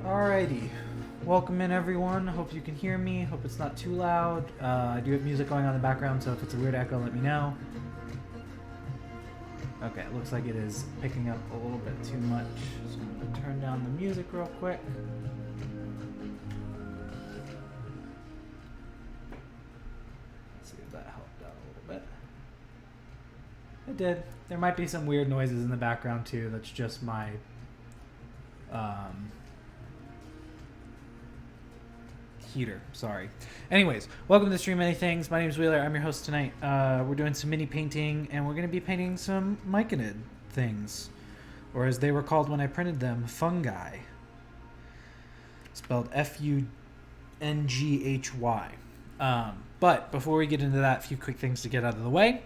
Alrighty, welcome in everyone. Hope you can hear me. Hope it's not too loud. I do have music going on in the background, so if it's a weird echo, let me know. Okay, it looks like it is picking up a little bit too much, so I'm going to turn down the music real quick. Let's see if that helped out a little bit. It did. There might be some weird noises in the background too. That's just my heater. Sorry. Anyways, welcome to Stream Many Things. My name is Wheeler. I'm your host tonight. We're doing some mini painting, and we're going to be painting some myconid things, or as they were called when I printed them, fungi. Spelled Funghy. But before we get into that, a few quick things to get out of the way.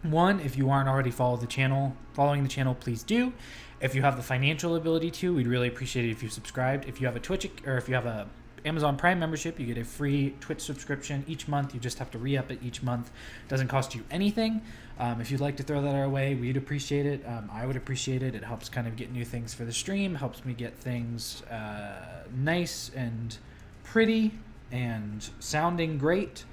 One, if you aren't already following the channel, please do. If you have the financial ability to, we'd really appreciate it if you subscribed. If you have a Twitch, or if you have a Amazon Prime membership, you get a free Twitch subscription each month. You just have to re-up it each month. It doesn't cost you anything. If you'd like to throw that our way, we'd appreciate it. I would appreciate it. It helps kind of get new things for the stream, helps me get things nice and pretty and sounding great.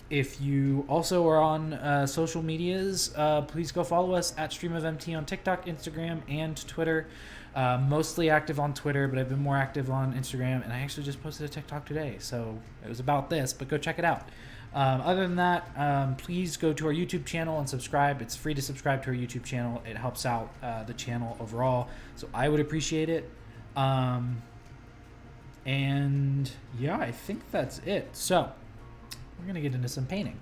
If you also are on social medias, please go follow us at StreamOfMT on TikTok, Instagram, and Twitter. Mostly active on Twitter, but I've been more active on Instagram, and I actually just posted a TikTok today, so it was about this, but go check it out. Other than that, please go to our YouTube channel and subscribe. It's free to subscribe to our YouTube channel. It helps out the channel overall, so I would appreciate it. And yeah, I think that's it. So we're going to get into some painting.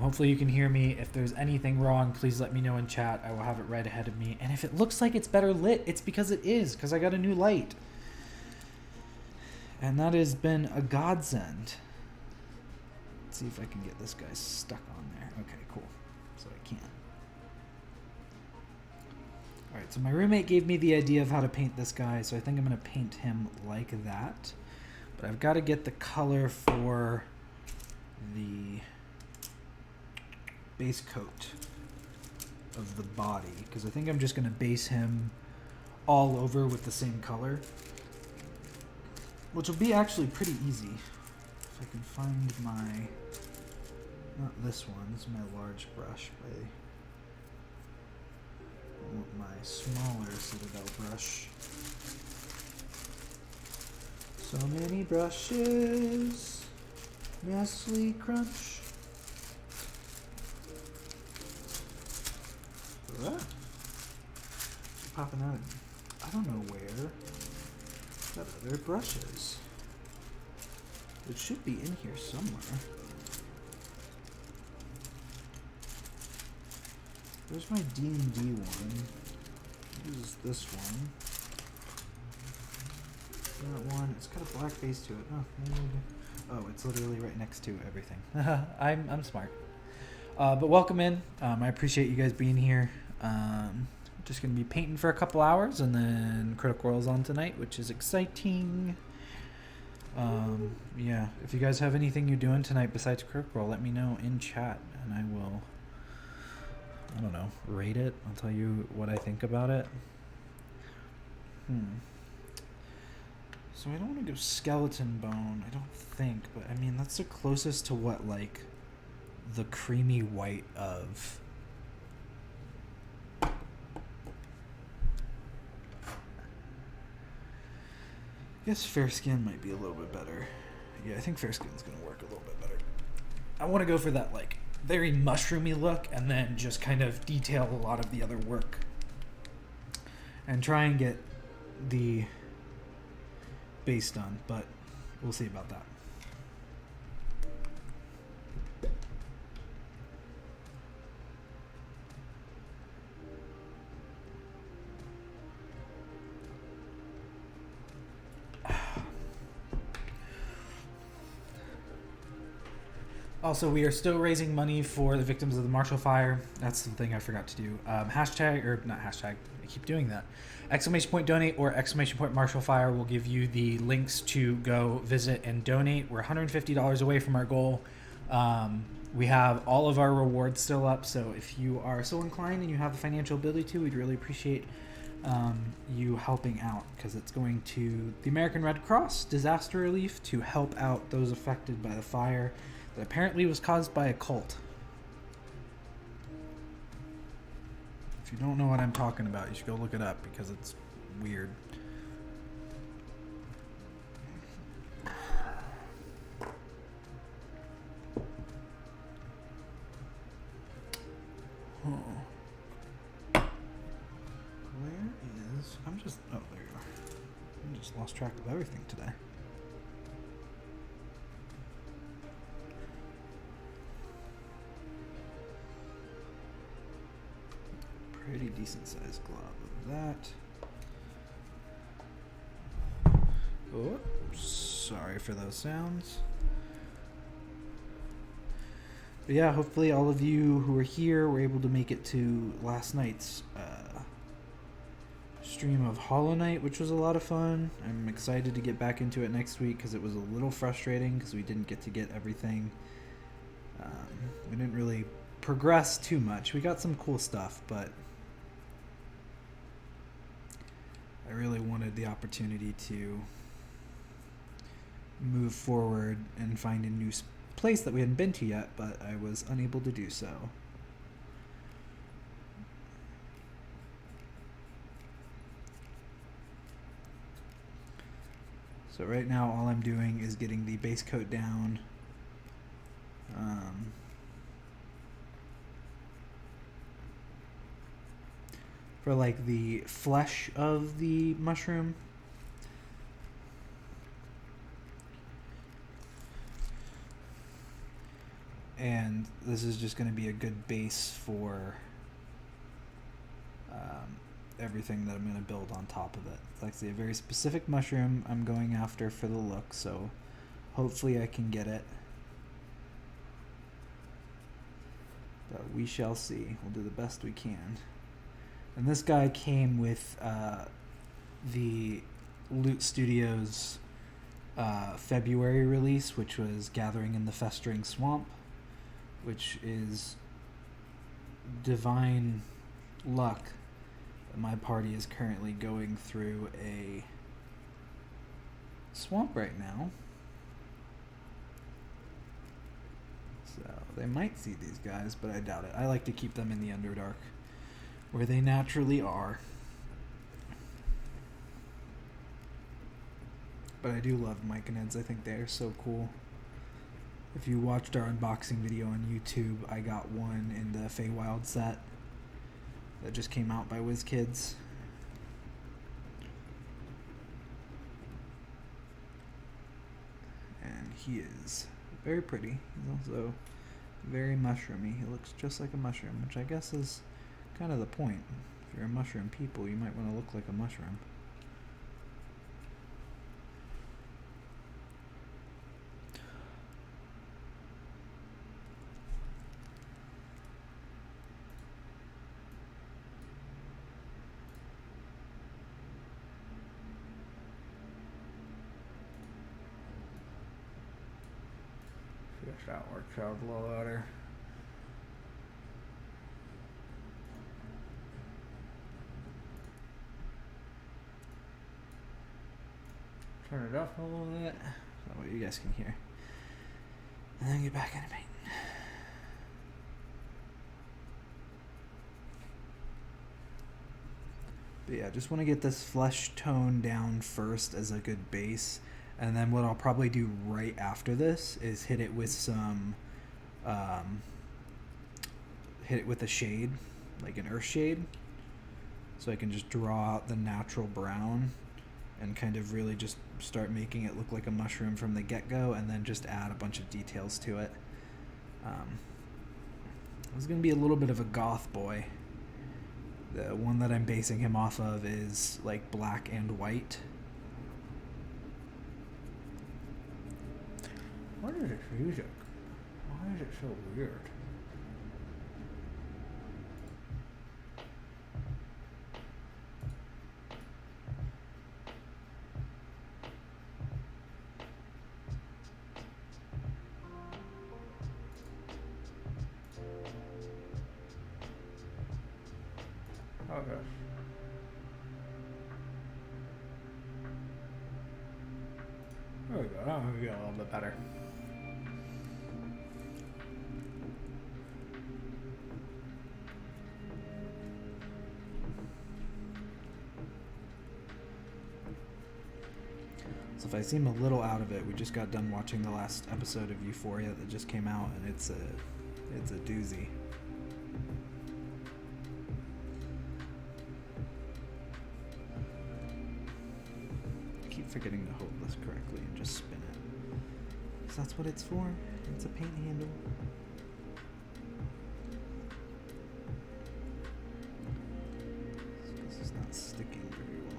Hopefully you can hear me. If there's anything wrong, please let me know in chat. I will have it right ahead of me. And if it looks like it's better lit, it's because it is, because I got a new light. And that has been a godsend. Let's see if I can get this guy stuck on there. Okay, cool. So I can. Alright, so my roommate gave me the idea of how to paint this guy, so I think I'm going to paint him like that. But I've got to get the color for the base coat of the body, because I think I'm just going to base him all over with the same color, which will be actually pretty easy. If I can find my, not this one, this is my large brush, but I want my smaller Citadel brush. So many brushes, Nestle Crunch. Popping out. I don't know where that other brush is. It should be in here somewhere. Where's my D&D one? This is this one. That one. It's got a black base to it. Oh, maybe. Oh, it's literally right next to everything. I'm smart. But welcome in. I appreciate you guys being here. Just going to be painting for a couple hours, and then Critical Role's on tonight, which is exciting. Yeah, if you guys have anything you're doing tonight besides Critical Role, let me know in chat, and I will, I don't know, rate it. I'll tell you what I think about it. So I don't want to go skeleton bone, I don't think, but I mean, that's the closest to what, like, the creamy white of... I guess fair skin might be a little bit better. Yeah, I think fair skin's going to work a little bit better. I want to go for that, like, very mushroomy look, and then just kind of detail a lot of the other work. And try and get the base done, but we'll see about that. Also, we are still raising money for the victims of the Marshall Fire. That's the thing I forgot to do. Hashtag, or not hashtag, I keep doing that. Exclamation point donate or exclamation point Marshall Fire will give you the links to go visit and donate. We're $150 away from our goal. We have all of our rewards still up, so if you are so inclined and you have the financial ability to, we'd really appreciate you helping out, because it's going to the American Red Cross Disaster Relief to help out those affected by the fire that apparently was caused by a cult. If you don't know what I'm talking about, you should go look it up because it's weird. Oh, there you are. I just lost track of everything today. Pretty decent sized glove of that. Oh, sorry for those sounds. But yeah, hopefully all of you who are here were able to make it to last night's stream of Hollow Knight, which was a lot of fun. I'm excited to get back into it next week because it was a little frustrating because we didn't get to get everything. We didn't really progress too much. We got some cool stuff, but I really wanted the opportunity to move forward and find a new place that we hadn't been to yet, but I was unable to do so. So right now all I'm doing is getting the base coat down. For like the flesh of the mushroom. And this is just going to be a good base for everything that I'm going to build on top of it. It's actually a very specific mushroom I'm going after for the look, so hopefully I can get it. But we shall see. We'll do the best we can. And this guy came with the Loot Studios February release, which was Gathering in the Festering Swamp, which is divine luck. My party is currently going through a swamp right now. So they might see these guys, but I doubt it. I like to keep them in the Underdark, where they naturally are. But I do love myconids. I think they are so cool. If you watched our unboxing video on YouTube, I got one in the Feywild set that just came out by WizKids. And he is very pretty. He's also very mushroomy. He looks just like a mushroom, which I guess is kind of the point. If you're a mushroom people, you might want to look like a mushroom. That works out a little better. Turn it up a little bit so you guys can hear. And then get back into painting. But yeah, just want to get this flesh tone down first as a good base. And then what I'll probably do right after this is hit it with some, hit it with a shade, like an earth shade. So I can just draw out the natural brown and kind of really just start making it look like a mushroom from the get-go, and then just add a bunch of details to it. This is going to be a little bit of a goth boy. The one that I'm basing him off of is like black and white. What is this music? Why is it so weird? Okay. There we go. Oh, we got a little bit better. So if I seem a little out of it, we just got done watching the last episode of Euphoria that just came out, and it's a doozy. I keep forgetting to hold this correctly and just spin it. Because that's what it's for. It's a paint handle. This is not sticking very well.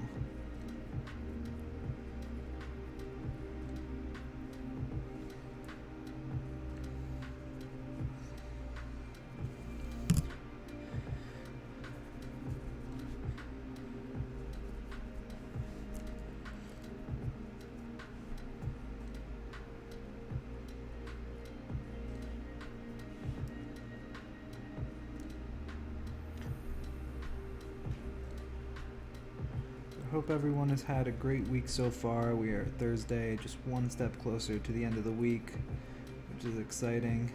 I hope everyone has had a great week so far. We are Thursday, just one step closer to the end of the week, which is exciting.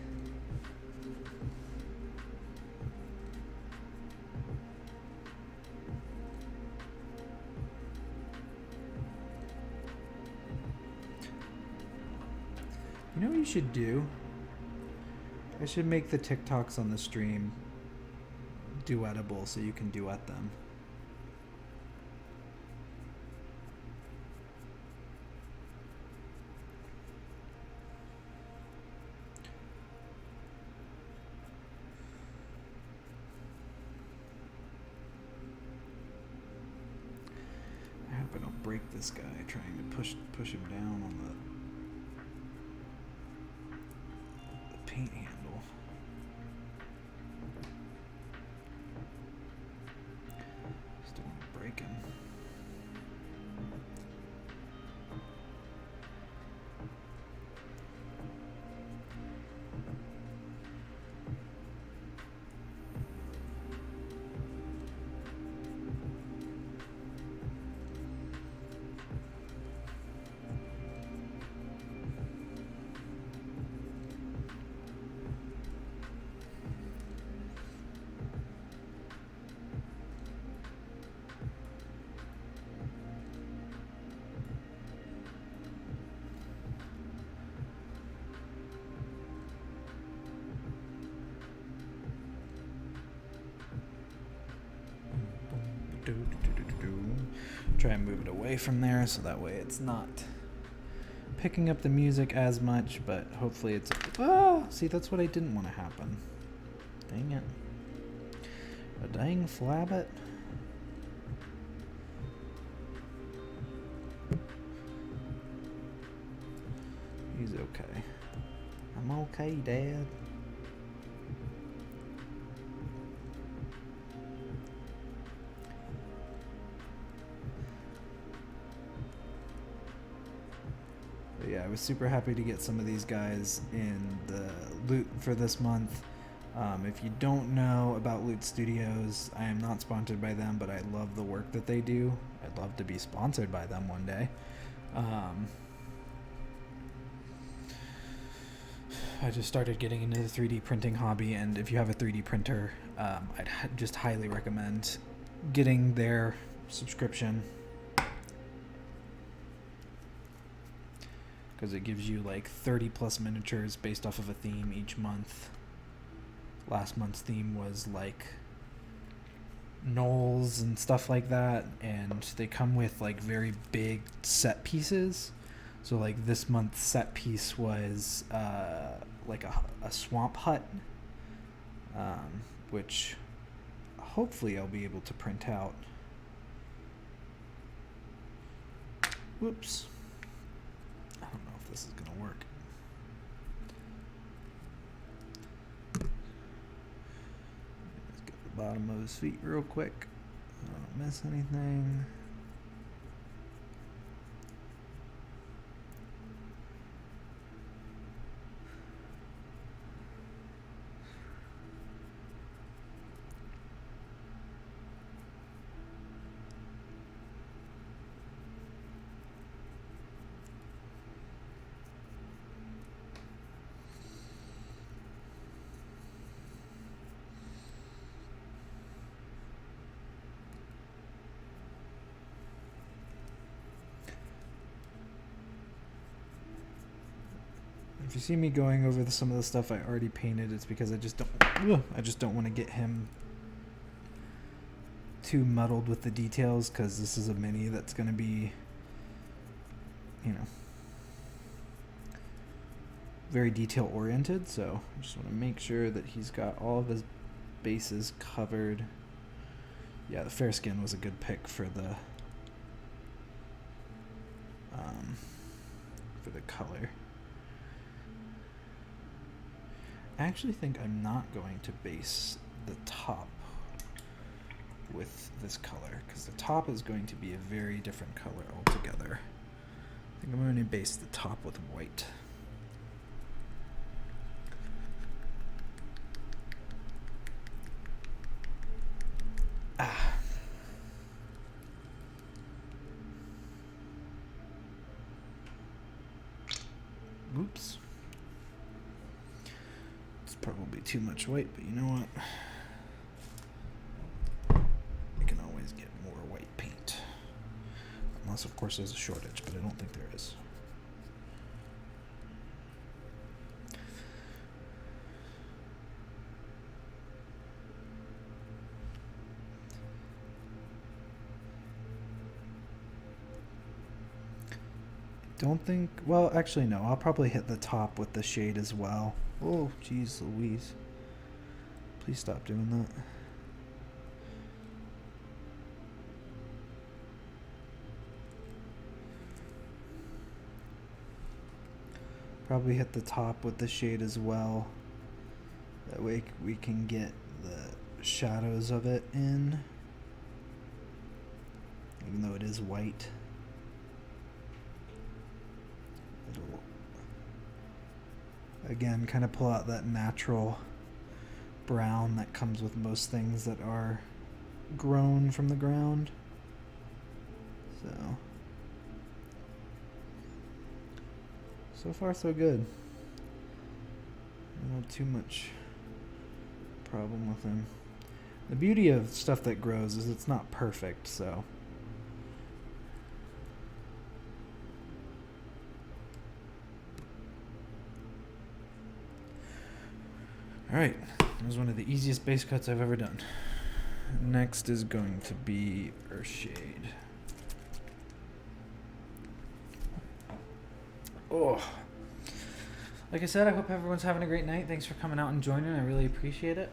You know what you should do? I should make the TikToks on the stream duetable so you can duet them. I hope I don't break this guy trying to push him down on the paint handle. Just don't want to break him. Try and move it away from there so that way it's not picking up the music as much, but hopefully it's... Oh! See, that's what I didn't want to happen. Dang it. A dang flabbit. He's okay. I'm okay, Dad. But yeah, I was super happy to get some of these guys in the loot for this month. If you don't know about Loot Studios, I am not sponsored by them, but I love the work that they do. I'd love to be sponsored by them one day. I just started getting into the 3D printing hobby, and if you have a 3D printer, I'd just highly recommend getting their subscription, because it gives you like 30 plus miniatures based off of a theme each month. Last month's theme was like gnolls and stuff like that, and they come with like very big set pieces. So like this month's set piece was like a swamp hut, which hopefully I'll be able to print out. Whoops. I don't know if this is going to work. Let's get the bottom of his feet real quick. I don't miss anything. If you see me going over some of the stuff I already painted, it's because I just don't want to get him too muddled with the details, because this is a mini that's going to be, you know, very detail oriented. So I just want to make sure that he's got all of his bases covered. Yeah, the fair skin was a good pick for the color. I actually think I'm not going to base the top with this color, because the top is going to be a very different color altogether. I think I'm going to base the top with white. Oops. It's probably too much white, but you know what? You can always get more white paint. Unless, of course, there's a shortage, but I don't think there is. Don't think, well, actually no, I'll probably hit the top with the shade as well. Oh, jeez Louise. Please stop doing that. Probably hit the top with the shade as well. That way we can get the shadows of it in. Even though it is white. It'll, again, kind of pull out that natural brown that comes with most things that are grown from the ground. So far so good. Not too much problem with him. The beauty of stuff that grows is it's not perfect, so. Alright, that was one of the easiest base cuts I've ever done. Next is going to be Earthshade. Oh. Like I said, I hope everyone's having a great night. Thanks for coming out and joining. I really appreciate it.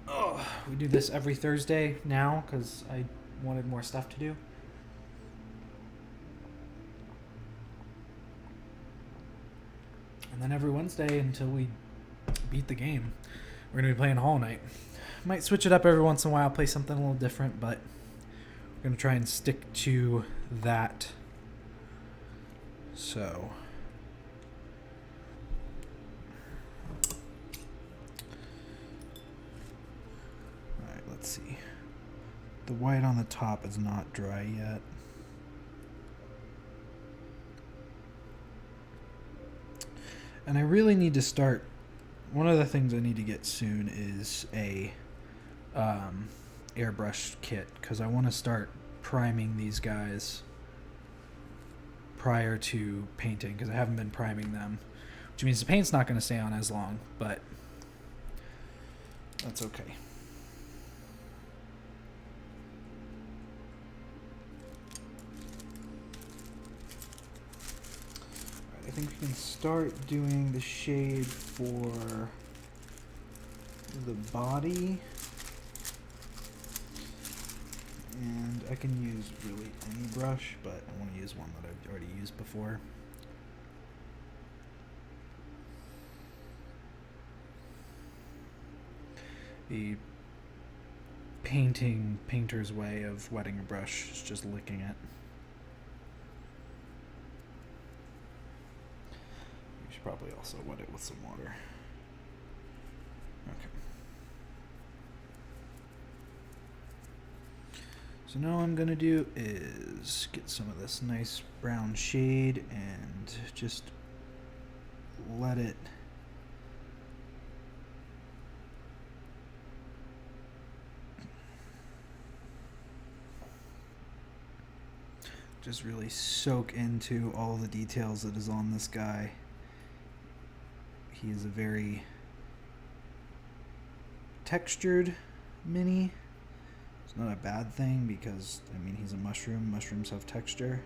Oh, we do this every Thursday now because I wanted more stuff to do. And then every Wednesday until we beat the game, we're going to be playing Hollow Knight. Might switch it up every once in a while, play something a little different, but we're going to try and stick to that. So, alright, let's see. The white on the top is not dry yet. And I really need to start. One of the things I need to get soon is a airbrush kit, because I want to start priming these guys prior to painting, because I haven't been priming them, which means the paint's not going to stay on as long, but that's okay. I think we can start doing the shade for the body, and I can use really any brush, but I want to use one that I've already used before. The painter's way of wetting a brush is just licking it. You should probably also wet it with some water. Okay. So now what I'm going to do is get some of this nice brown shade and just let it just really soak into all the details that is on this guy. he is a very textured mini. It's not a bad thing because, I mean, he's a mushroom. Mushrooms have texture.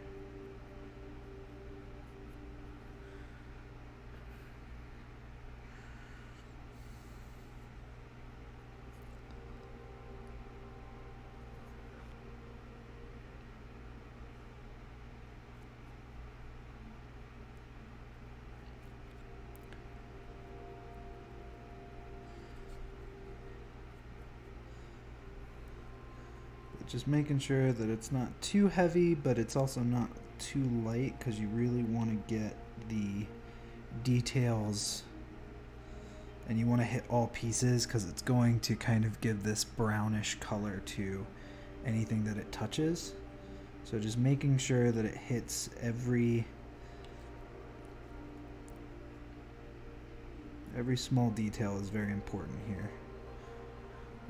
Just making sure that it's not too heavy, but it's also not too light, because you really want to get the details and you want to hit all pieces, because it's going to kind of give this brownish color to anything that it touches. So just making sure that it hits every small detail is very important here.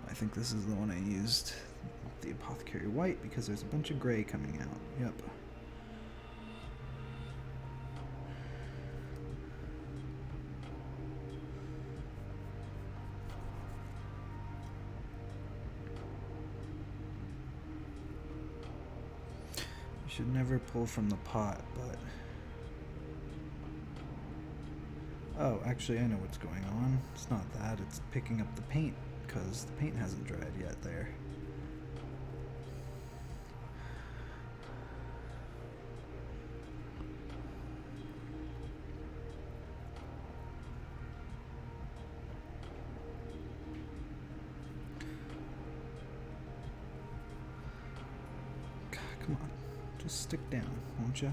I think this is the one I used, the Apothecary White, because there's a bunch of gray coming out. Yep. You should never pull from the pot, but... Oh, actually I know what's going on. It's not that, it's picking up the paint, because the paint hasn't dried yet there. Come on, just stick down, won't you?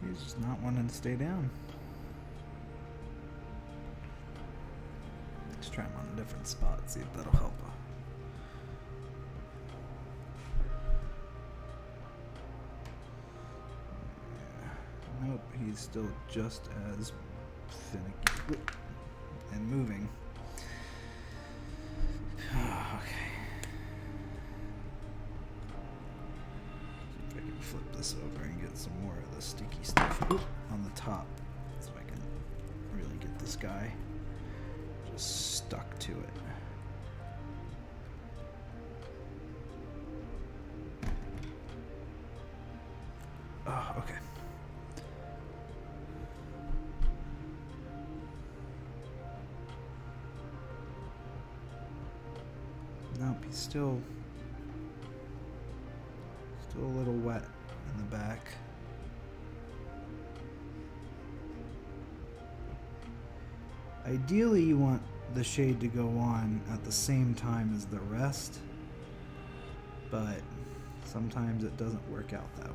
He's just not wanting to stay down. Let's try him on a different spot, see if that'll help. Nope, he's still just as finicky and moving. Okay. See if I can flip this over and get some more of the sticky stuff on the top, so I can really get this guy just stuck to it. Oh, okay. Nope, he's still a little wet in the back. Ideally, you want the shade to go on at the same time as the rest, but sometimes it doesn't work out that way.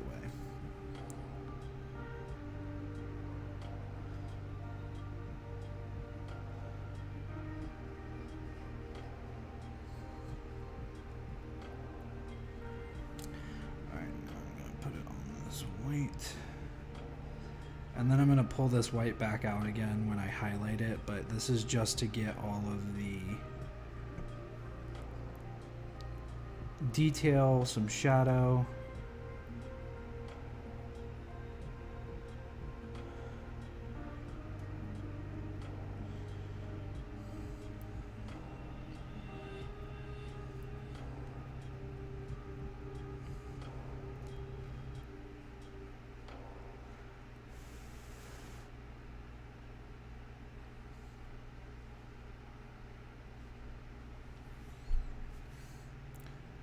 And then I'm going to pull this white back out again when I highlight it, but this is just to get all of the detail, some shadow.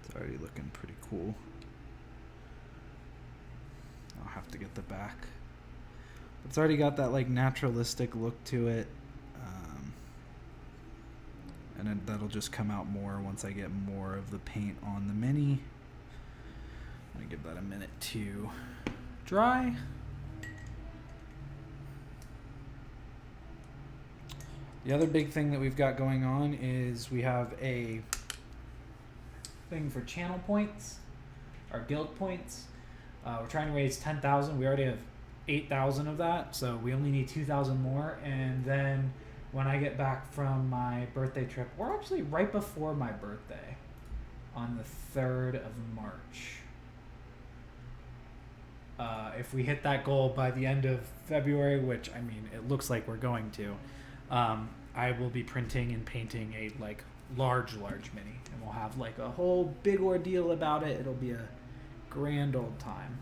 It's already looking pretty cool. I'll have to get the back. It's already got that like naturalistic look to it. And then that'll just come out more once I get more of the paint on the mini. I'm gonna give that a minute to dry. The other big thing that we've got going on is we have a thing for channel points, our guild points. We're trying to raise 10,000. We already have 8,000 of that, so we only need 2,000 more, and then when I get back from my birthday trip, or actually right before my birthday, on the 3rd of March. If we hit that goal by the end of February, which, I mean, it looks like we're going to, I will be printing and painting a like large mini, and we'll have like a whole big ordeal about it. It'll be a grand old time.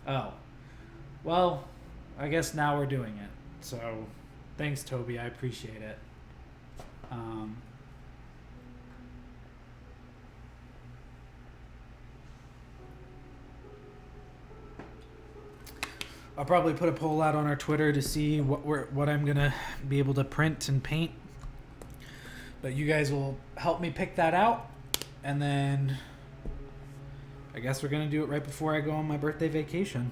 Oh, well, I guess now we're doing it. So, thanks, Toby. I appreciate it. I'll probably put a poll out on our Twitter to see what I'm gonna be able to print and paint. But you guys will help me pick that out, and then I guess we're gonna do it right before I go on my birthday vacation.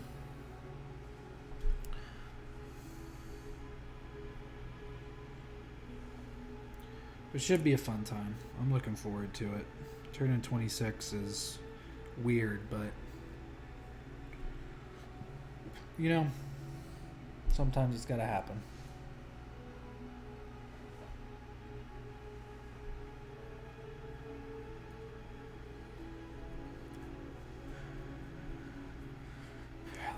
It should be a fun time. I'm looking forward to it. Turning 26 is weird, but you know, sometimes it's gotta happen.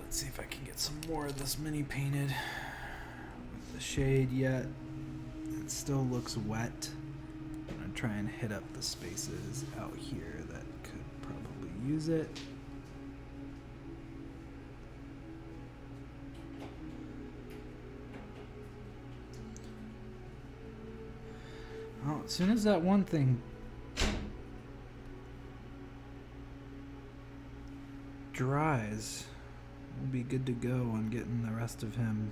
Let's see if I can get some more of this mini painted with the shade yet. It still looks wet. I'm gonna try and hit up the spaces out here that could probably use it. Oh, as soon as that one thing dries, we'll be good to go on getting the rest of him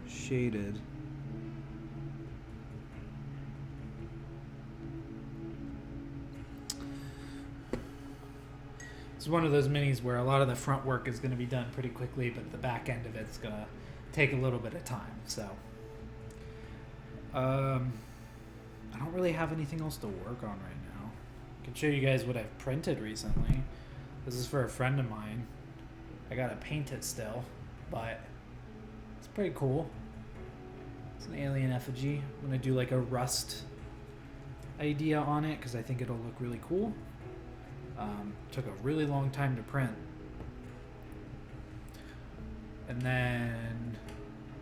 shaded. It's one of those minis where a lot of the front work is going to be done pretty quickly, but the back end of it's going to take a little bit of time. So, I don't really have anything else to work on right now. I can show you guys what I've printed recently. This is for a friend of mine. I got to paint it still, but it's pretty cool. It's an alien effigy. I'm going to do like a rust idea on it because I think it'll look really cool. Took a really long time to print. And then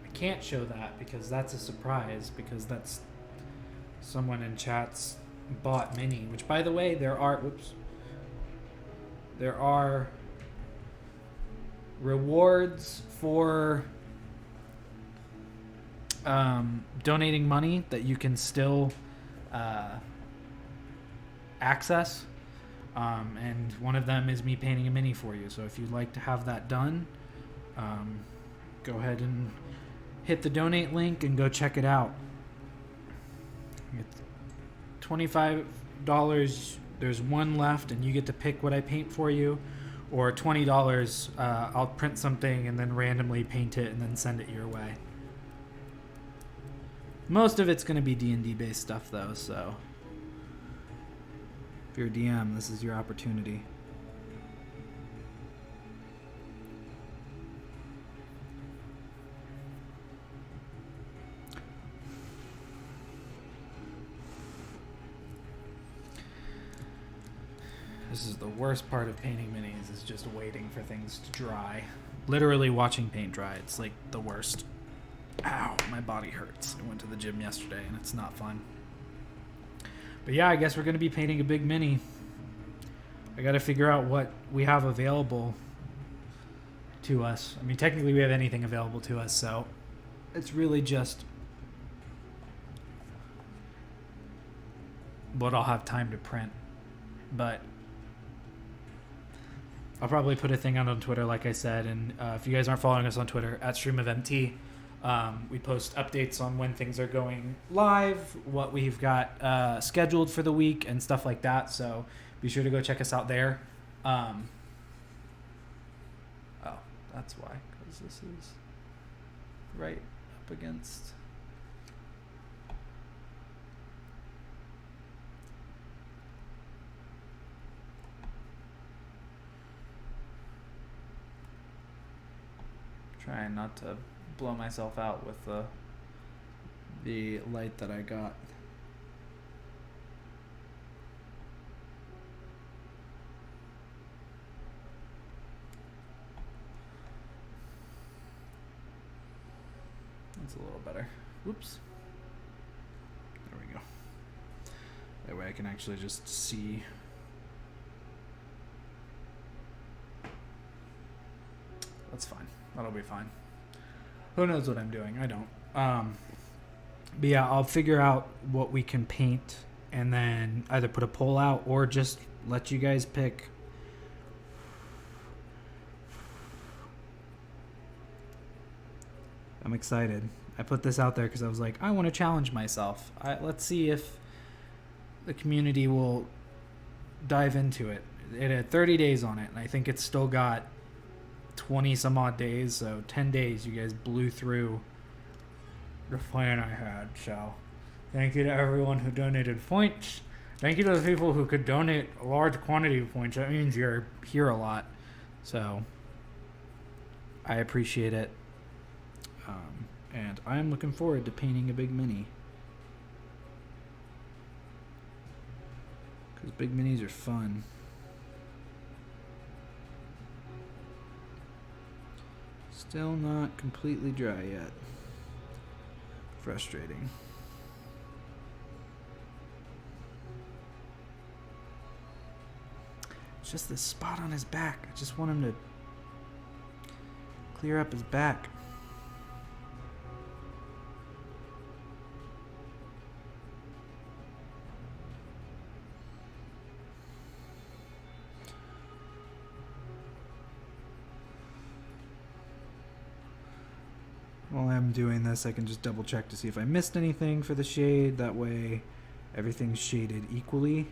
I can't show that because that's a surprise, because that's someone in chat's bought mini, which, by the way, there are rewards for donating money that you can still access. And one of them is me painting a mini for you. So if you'd like to have that done, go ahead and hit the donate link and go check it out. It's $25. There's one left, and you get to pick what I paint for you. Or $20, I'll print something and then randomly paint it and then send it your way. Most of it's going to be D&D based stuff, though, so if you're a DM, this is your opportunity. This is the worst part of painting minis, is just waiting for things to dry. Literally watching paint dry. It's like the worst. Ow, my body hurts. I went to the gym yesterday and it's not fun. But yeah, I guess we're going to be painting a big mini. I got to figure out what we have available to us. I mean, technically we have anything available to us, so it's really just what I'll have time to print. But I'll probably put a thing out on Twitter, like I said, and if you guys aren't following us on Twitter, @StreamOfMT, we post updates on when things are going live, what we've got scheduled for the week, and stuff like that. So be sure to go check us out there. Oh, that's why, because this is right up against. Trying not to blow myself out with the light that I got. That's a little better. Whoops. There we go. That way I can actually just see. That's fine. That'll be fine. Who knows what I'm doing? I don't. But yeah, I'll figure out what we can paint and then either put a poll out or just let you guys pick. I'm excited. I put this out there because I was like, I want to challenge myself. Let's see if the community will dive into it. It had 30 days on it, and I think it's still got 20 some odd days. So 10 days, you guys blew through the plan I had. So thank you to everyone who donated points. Thank you to the people who could donate a large quantity of points. That means you're here a lot. So I appreciate it. And I'm looking forward to painting a big mini. Because big minis are fun. Still not completely dry yet. Frustrating. It's just this spot on his back. I just want him to clear up his back. While I'm doing this, I can just double check to see if I missed anything for the shade. That way everything's shaded equally.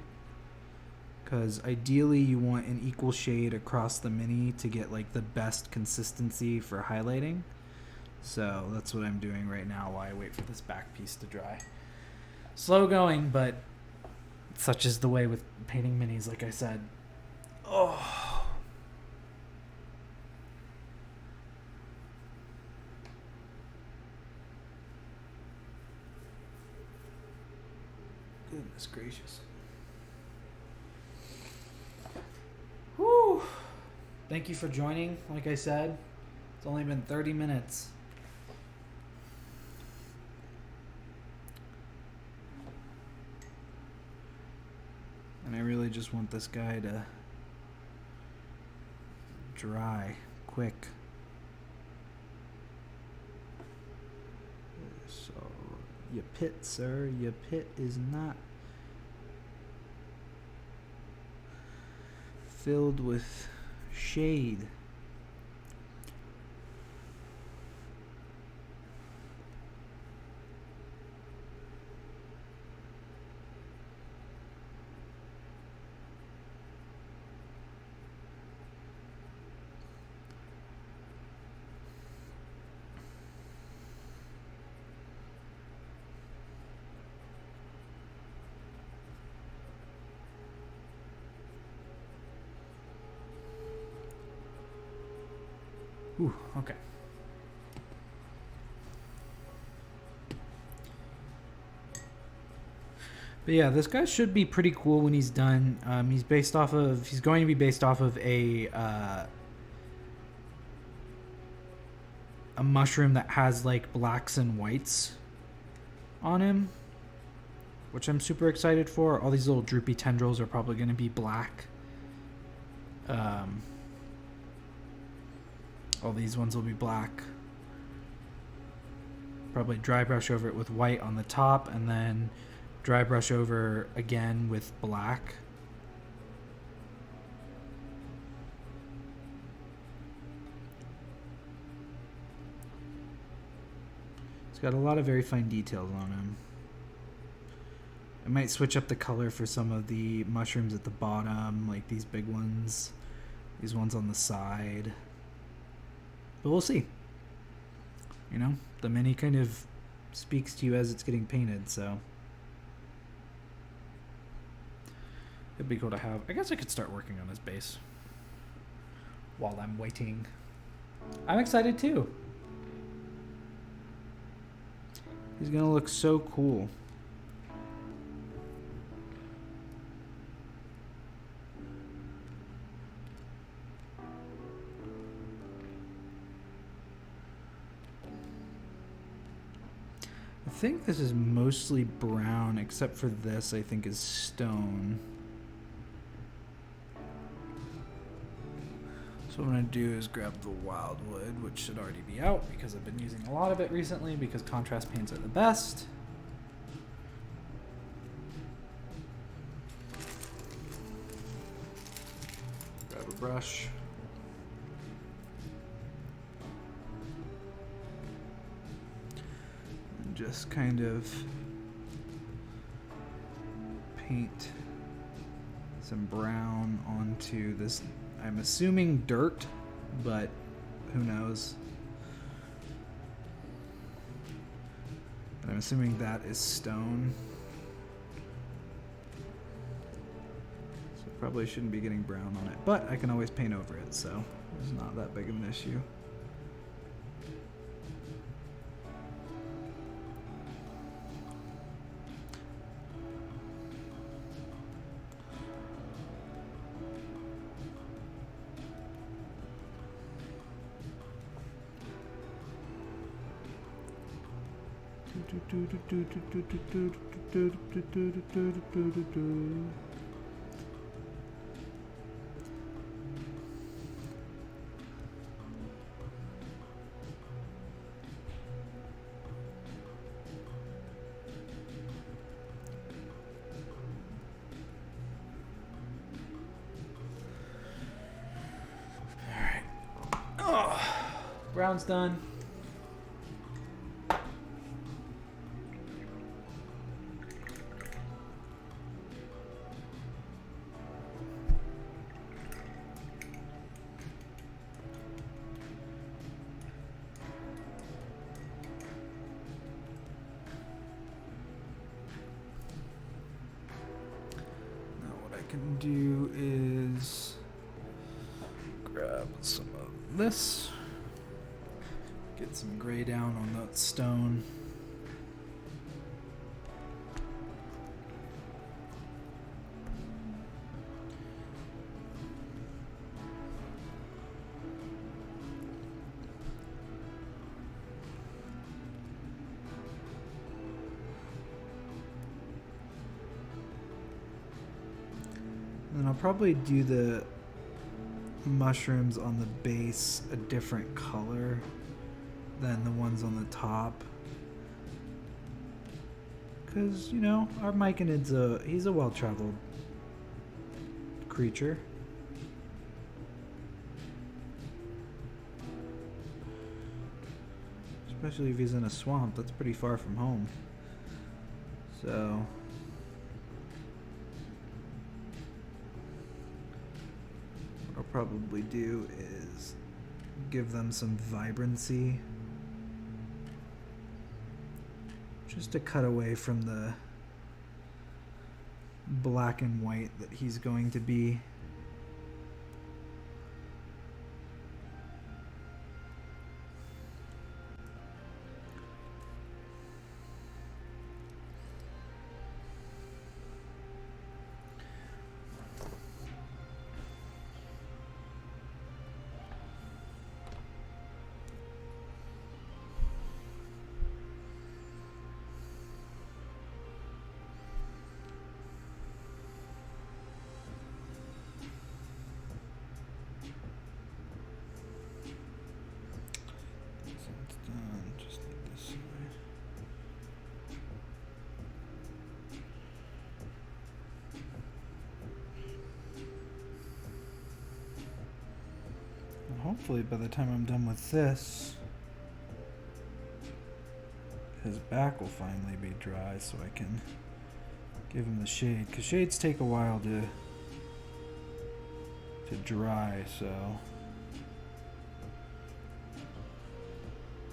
Because ideally you want an equal shade across the mini to get like the best consistency for highlighting. So that's what I'm doing right now while I wait for this back piece to dry. Slow going, but such is the way with painting minis, like I said. Oh. Goodness gracious. Whew. Thank you for joining. Like I said, it's only been 30 minutes. And I really just want this guy to dry quick. So, your pit, sir, your pit is not filled with shade. Ooh, okay. But yeah, this guy should be pretty cool when he's done. He's going to be based off of a mushroom that has like blacks and whites on him, which I'm super excited for. All these little droopy tendrils are probably going to be black. All these ones will be black. Probably dry brush over it with white on the top and then dry brush over again with black. It's got a lot of very fine details on him. I might switch up the color for some of the mushrooms at the bottom, like these big ones, these ones on the side. But we'll see. You know, the mini kind of speaks to you as it's getting painted, so it'd be cool to have. I guess I could start working on his base while I'm waiting. I'm excited too. He's gonna look so cool. I think this is mostly brown, except for this I think is stone. So what I'm going to do is grab the wildwood, which should already be out because I've been using a lot of it recently because contrast paints are the best. Grab a brush. And just kind of paint some brown onto this. I'm assuming dirt, but who knows? But I'm assuming that is stone. So probably shouldn't be getting brown on it, but I can always paint over it, so it's not that big of an issue. Brown's done. Now what I can do is grab some of this. Get some gray down on that stone. And then I'll probably do the mushrooms on the base a different color than the ones on the top, because you know our Myconid's he's a well-traveled creature. Especially if he's in a swamp, that's pretty far from home. So what I'll probably do is give them some vibrancy, just to cut away from the black and white that he's going to be. Hopefully by the time I'm done with this, his back will finally be dry so I can give him the shade, because shades take a while to dry, so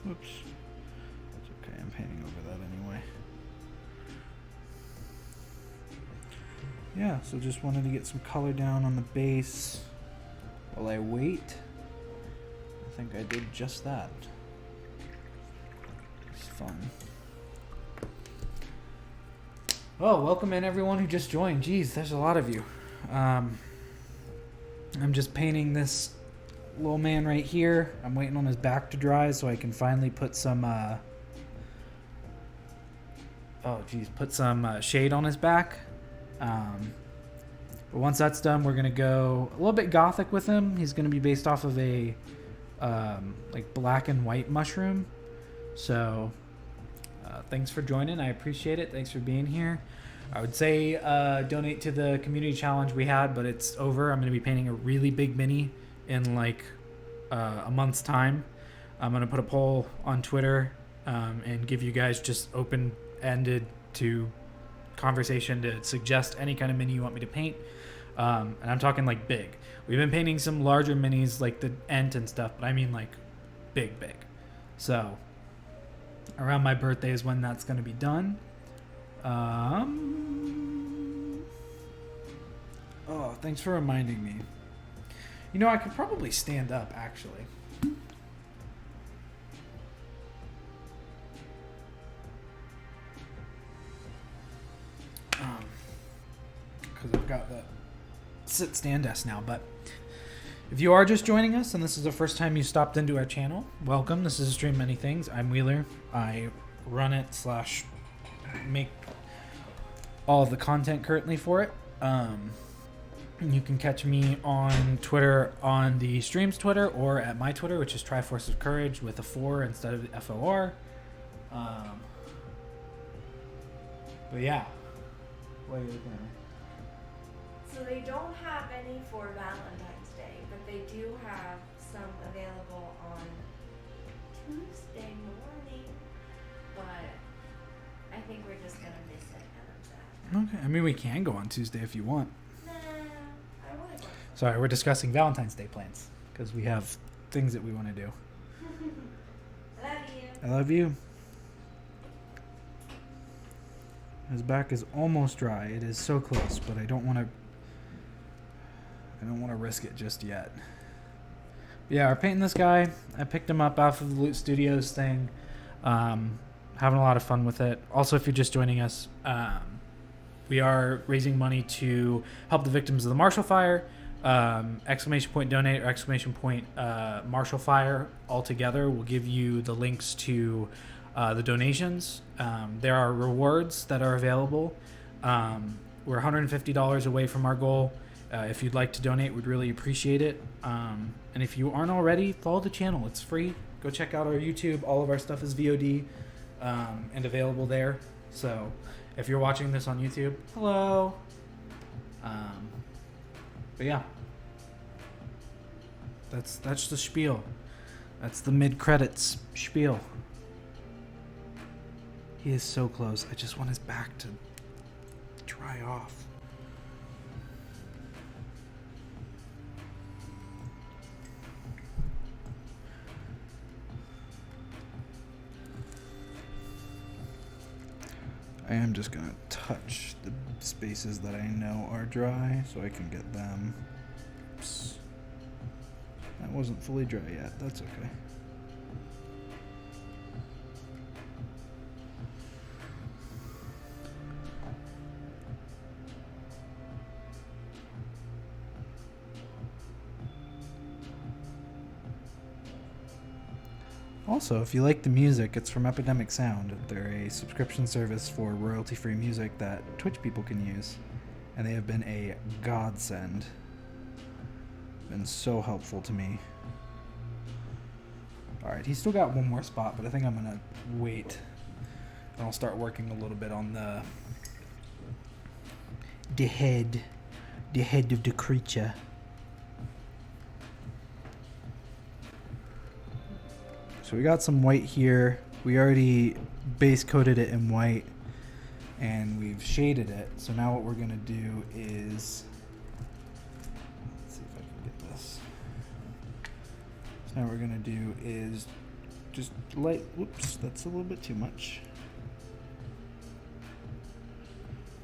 oops, it's okay, I'm painting over that anyway. Yeah, so just wanted to get some color down on the base while I wait. I think I did just that. It's fun. Oh, welcome in everyone who just joined. Jeez, there's a lot of you. I'm just painting this little man right here. I'm waiting on his back to dry so I can finally put some put some shade on his back. But once that's done, we're gonna go a little bit gothic with him. He's gonna be based off of a like black and white mushroom. So thanks for joining. I appreciate it. Thanks for being here. I would say donate to the community challenge we had, but it's over. I'm going to be painting a really big mini in like a month's time. I'm going to put a poll on Twitter and give you guys just open-ended to conversation to suggest any kind of mini you want me to paint. And I'm talking like big. We've been painting some larger minis like the Ent and stuff, but I mean like big. So around my birthday is when that's going to be done. Oh, thanks for reminding me. You know, I could probably stand up, actually. Because I've got the sit-stand desk now, but if you are just joining us and this is the first time you stopped into our channel, welcome. This is Stream Many Things. I'm Wheeler. I run it / make all of the content currently for it. You can catch me on Twitter on the stream's Twitter or at my Twitter, which is Triforce of Courage with a 4 instead of the FOR. But yeah. What are you looking at? So they don't have any for Valentine's Day, but they do have some available on Tuesday morning. But I think we're just gonna miss it, and I'm sad. Okay, I mean we can go on Tuesday if you want. Nah, I want to go. Sorry, we're discussing Valentine's Day plans because we have things that we want to do. I love you. I love you. His back is almost dry. It is so close, but I don't want to risk it just yet. But yeah, we're painting this guy. I picked him up off of the Loot Studios thing. Having a lot of fun with it. Also, if you're just joining us, we are raising money to help the victims of the Marshall Fire. ! Donate or ! Marshall Fire all together will give you the links to the donations. There are rewards that are available. We're $150 away from our goal. If you'd like to donate, we'd really appreciate it. And if you aren't already, follow the channel. It's free. Go check out our YouTube. All of our stuff is VOD and available there. So if you're watching this on YouTube, hello. But yeah, that's the spiel. That's the mid-credits spiel. He is so close. I just want his back to dry off. I am just going to touch the spaces that I know are dry so I can get them. Oops. That wasn't fully dry yet. That's okay. Also, if you like the music, it's from Epidemic Sound. They're a subscription service for royalty-free music that Twitch people can use. And they have been a godsend. Been so helpful to me. Alright, he's still got one more spot, but I think I'm going to wait. And I'll start working a little bit on the head of the creature. So we got some white here. We already base coated it in white and we've shaded it. So now what we're gonna do is, let's see if I can get this. So now what we're gonna do is just whoops, that's a little bit too much.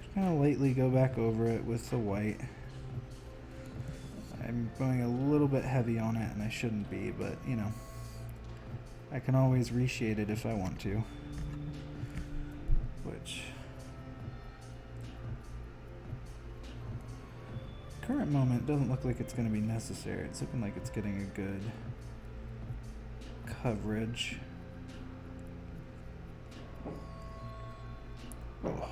Just kind of lightly go back over it with the white. I'm going a little bit heavy on it and I shouldn't be, but you know. I can always reshade it if I want to, which current moment, it doesn't look like it's going to be necessary. It's looking like it's getting a good coverage. Oh.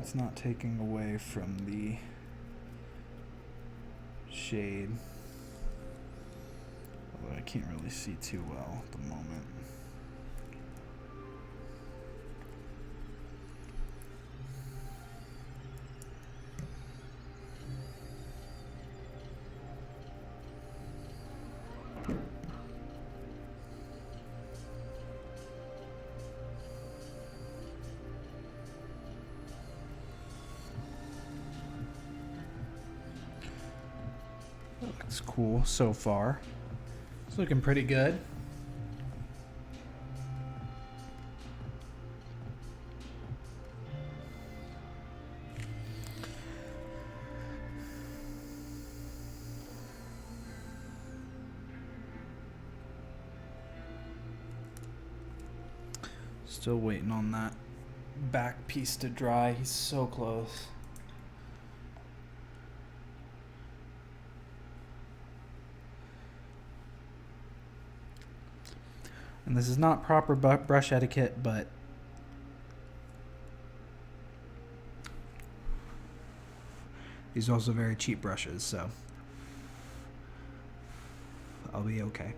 It's not taking away from the shade, although I can't really see too well at the moment. That looks cool so far. It's looking pretty good. Still waiting on that back piece to dry. He's so close. And this is not proper brush etiquette, but these are also very cheap brushes, so I'll be okay.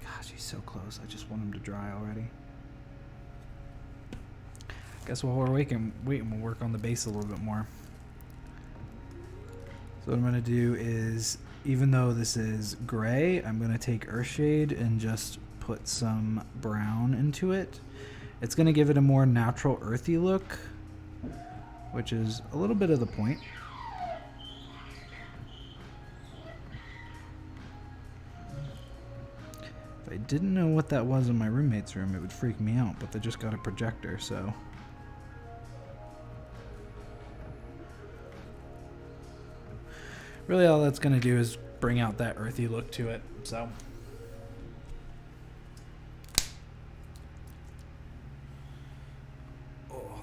Gosh, he's so close. I just want him to dry already. Guess while we're waiting, we'll work on the base a little bit more. So what I'm going to do is, even though this is gray, I'm going to take Earthshade and just put some brown into it. It's going to give it a more natural earthy look, which is a little bit of the point. If I didn't know what that was in my roommate's room, it would freak me out, but they just got a projector, so... Really all that's going to do is bring out that earthy look to it, so. Oh.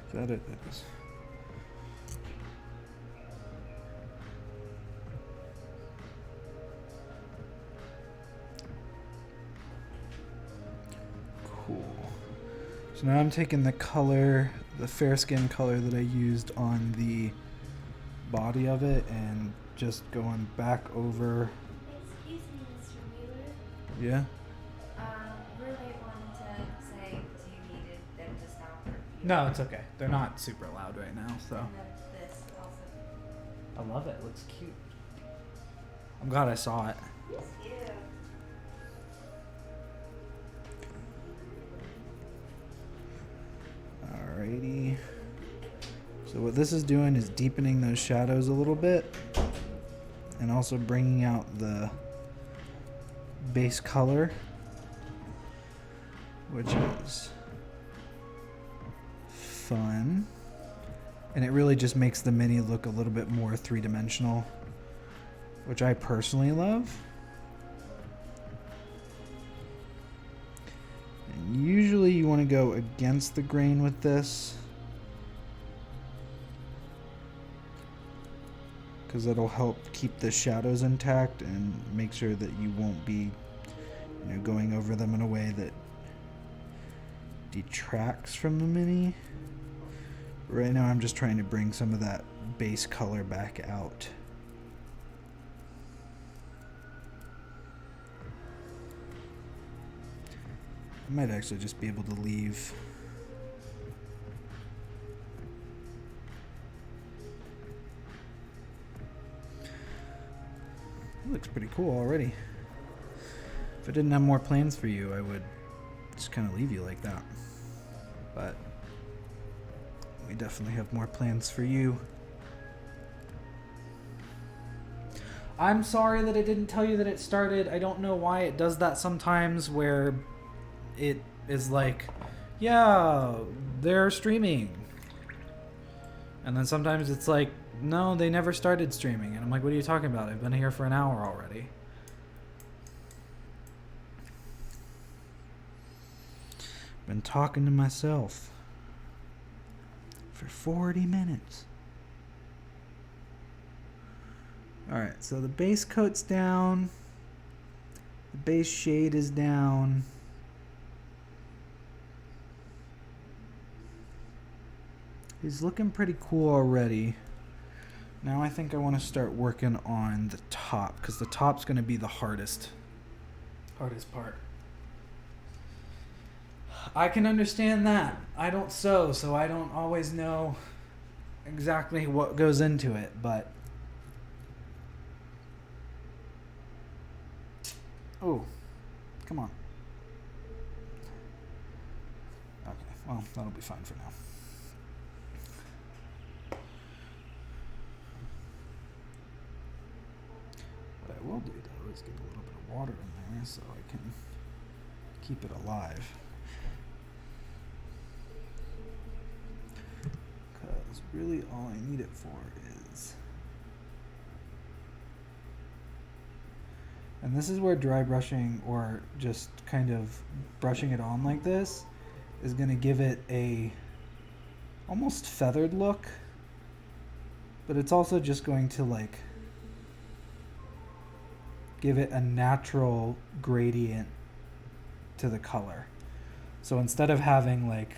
Is that it? That is. So now I'm taking the color, the fair skin color that I used on the body of it, and just going back over. Excuse me, Mr. Wheeler. Yeah? Roommate wanted to say, do you need them to stop or? No, it's okay. They're not super loud right now, so. And then this also. I love it. It looks cute. I'm glad I saw it. It's cute. Alrighty. So what this is doing is deepening those shadows a little bit and also bringing out the base color, which is fun. And it really just makes the mini look a little bit more three-dimensional, which I personally love. Usually you want to go against the grain with this, because that'll help keep the shadows intact and make sure that you won't be, going over them in a way that detracts from the mini. Right now I'm just trying to bring some of that base color back out. I might actually just be able to leave. It looks pretty cool already. If I didn't have more plans for you, I would just kind of leave you like that. But we definitely have more plans for you. I'm sorry that it didn't tell you that it started. I don't know why it does that sometimes where it is like, yeah, they're streaming. And then sometimes it's like, no, they never started streaming. And I'm like, what are you talking about? I've been here for an hour already. Been talking to myself for 40 minutes. Alright, so the base coat's down. The base shade is down. He's looking pretty cool already. Now I think I want to start working on the top, because the top's going to be the hardest part. I can understand that. I don't sew, so I don't always know exactly what goes into it, but... Oh, come on. Okay, well, that'll be fine for now. What I will do, though, is get a little bit of water in there so I can keep it alive. Because really all I need it for is... And this is where dry brushing, or just kind of brushing it on like this, is going to give it a almost feathered look. But it's also just going to like give it a natural gradient to the color. So instead of having like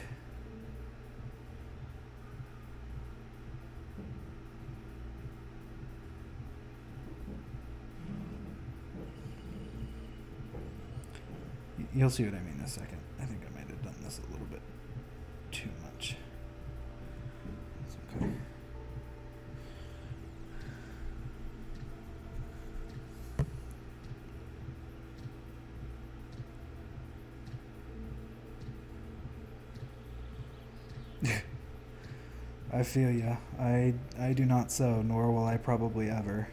you'll see what I mean in a second. I think I might have done this a little bit too much. It's okay. I feel ya. I do not sew, nor will I probably ever.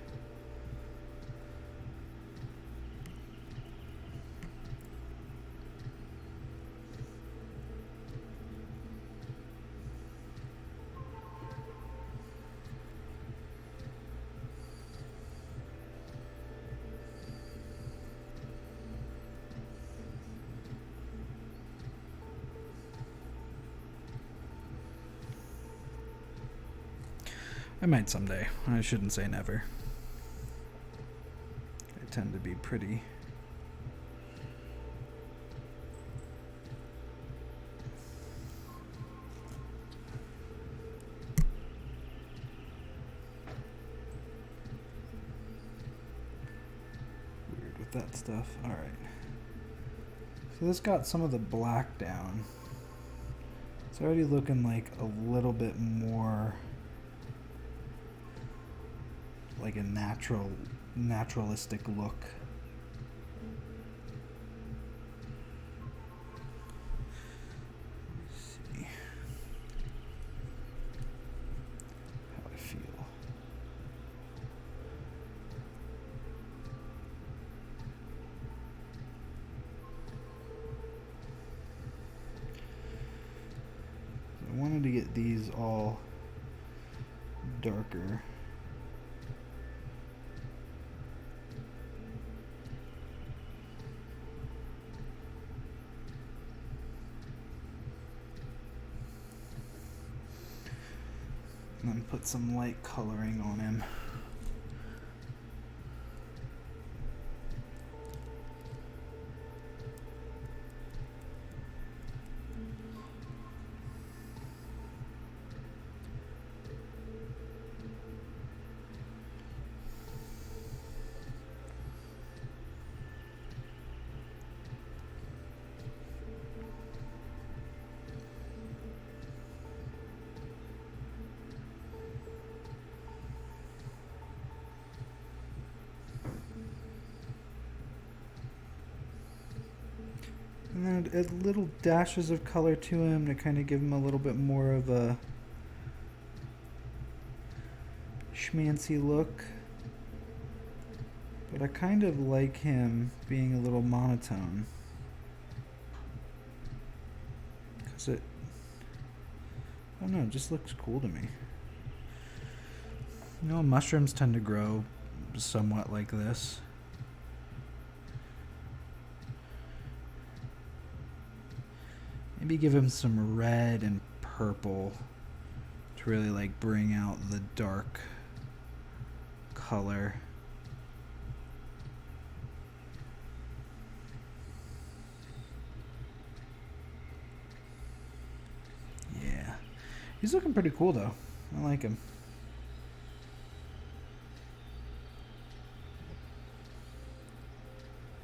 I might someday. I shouldn't say never. I tend to be pretty... weird with that stuff. Alright. So this got some of the black down. It's already looking like a little bit more... like a naturalistic look. Let's see how I feel. I wanted to get these all darker. And then put some light coloring on him. And then add little dashes of color to him to kind of give him a little bit more of a schmancy look. But I kind of like him being a little monotone. Because it, I don't know, it just looks cool to me. You know, mushrooms tend to grow somewhat like this. Maybe give him some red and purple to really like bring out the dark color. Yeah. He's looking pretty cool though. I like him.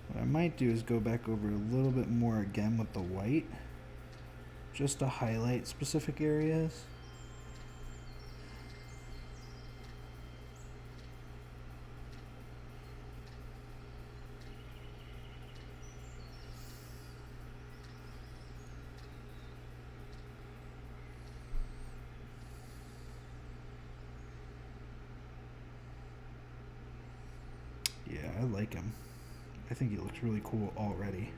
What I might do is go back over a little bit more again with the white, just to highlight specific areas. Yeah, I like him. I think he looks really cool already.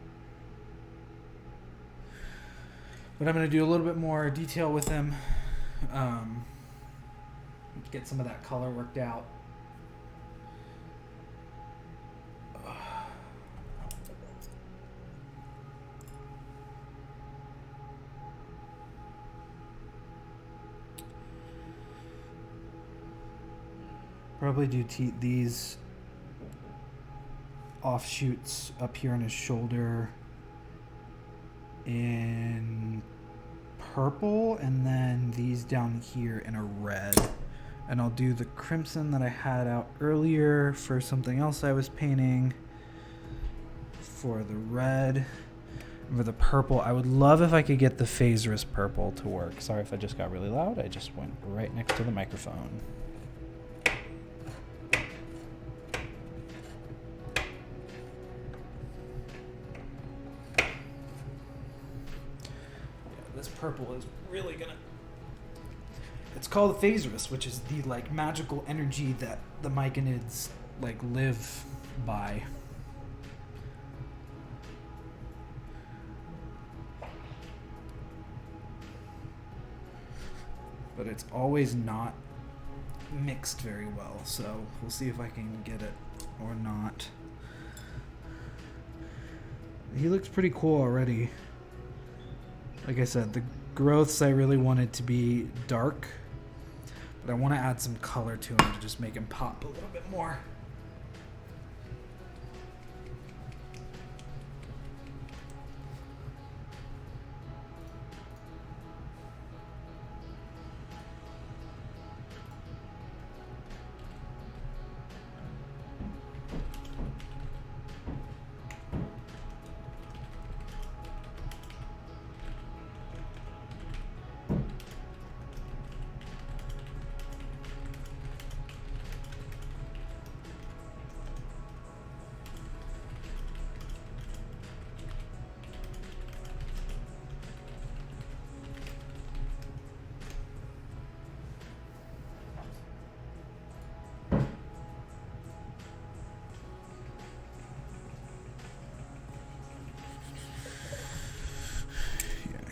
But I'm going to do a little bit more detail with him. Get some of that color worked out. Probably do these offshoots up here on his shoulder in purple, and then these down here in a red. And I'll do the crimson that I had out earlier for something else I was painting for the red. And for the purple, I would love if I could get the Phaserus purple to work. Sorry if I just got really loud. I just went right next to the microphone. This purple is really gonna... It's called Phaserus, which is the like magical energy that the myconids like live by. But it's always not mixed very well, so we'll see if I can get it or not. He looks pretty cool already. Like I said, the growths I really wanted to be dark, but I want to add some color to him to just make him pop a little bit more.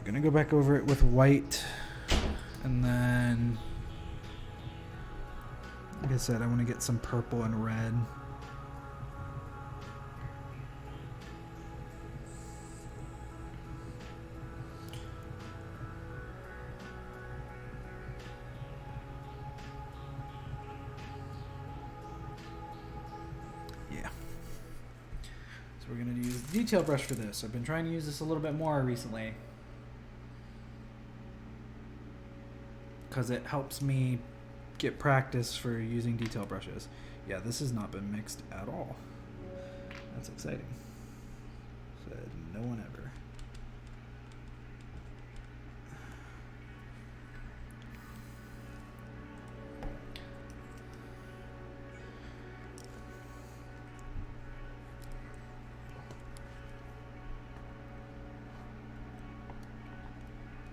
Gonna go back over it with white, and then, like I said, I want to get some purple and red. Yeah. So we're gonna use the detail brush for this. I've been trying to use this a little bit more recently, because it helps me get practice for using detail brushes. Yeah, this has not been mixed at all. That's exciting. Said no one ever.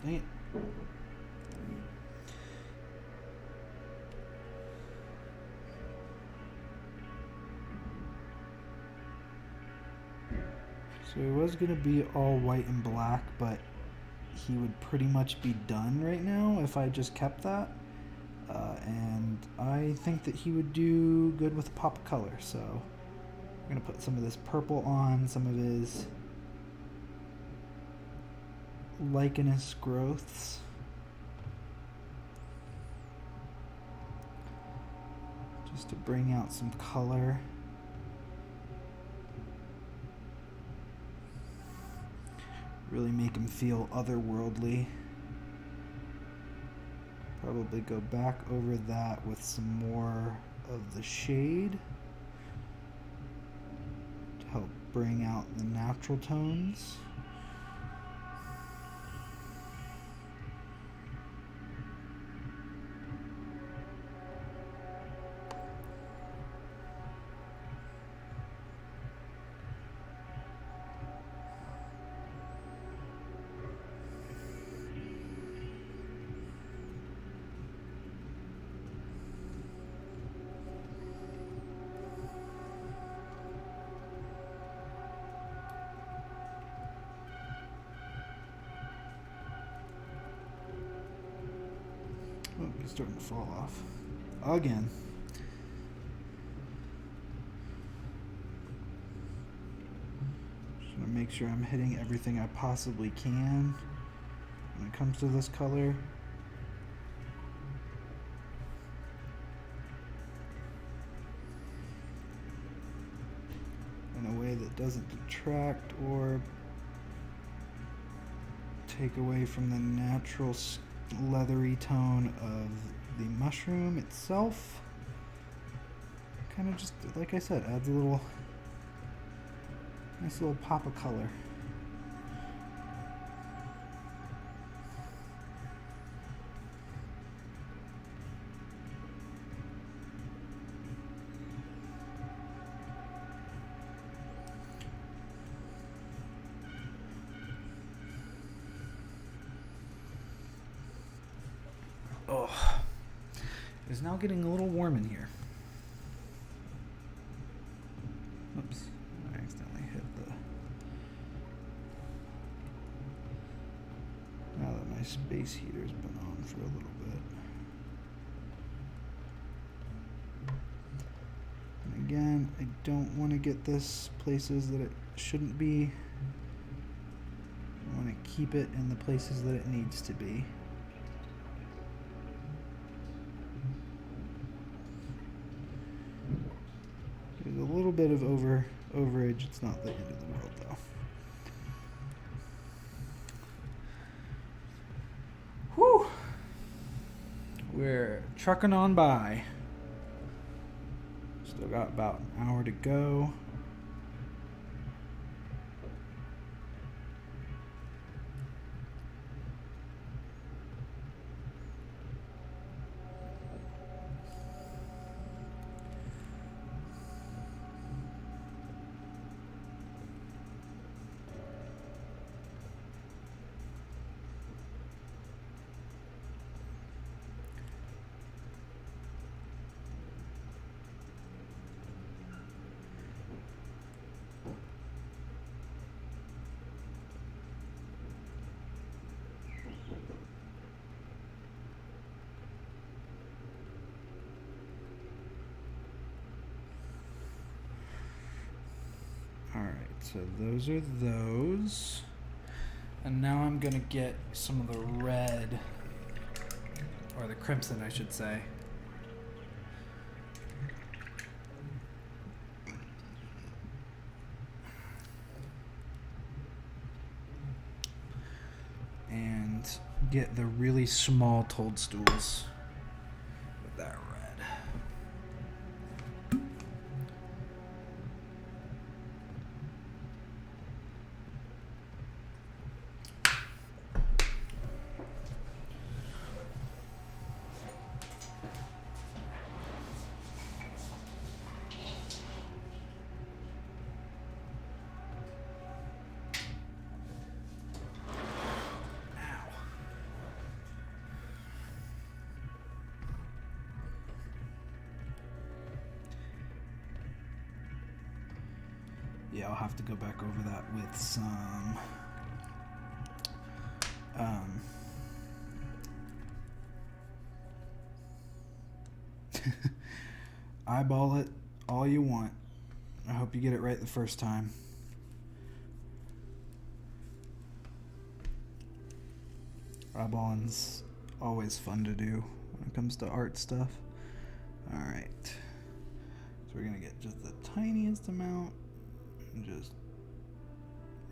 Dang it. So it was going to be all white and black, but he would pretty much be done right now if I just kept that. And I think that he would do good with a pop of color, so I'm going to put some of this purple on, some of his lichenous growths. Just to bring out some color. Really make him feel otherworldly. Probably go back over that with some more of the shade to help bring out the natural tones. Oh, he's starting to fall off. Again. Just want to make sure I'm hitting everything I possibly can when it comes to this color. In a way that doesn't detract or take away from the natural leathery tone of the mushroom itself. Kind of just, like I said, adds a little nice little pop of color. Oh, it's now getting a little warm in here. Oops, I accidentally hit the... Now that my space heater's been on for a little bit. And again, I don't want to get this places that it shouldn't be. I want to keep it in the places that it needs to be. There's a little bit of overage. It's not the end of the world, though. Whew! We're trucking on by. Still got about an hour to go. So those are those. And now I'm going to get some of the red, or the crimson, I should say. And get the really small toadstools with that red. Yeah, I'll have to go back over that with some eyeball it all you want. I hope you get it right the first time. Eyeballing's always fun to do when it comes to art stuff. Alright. So we're going to get just the tiniest amount and just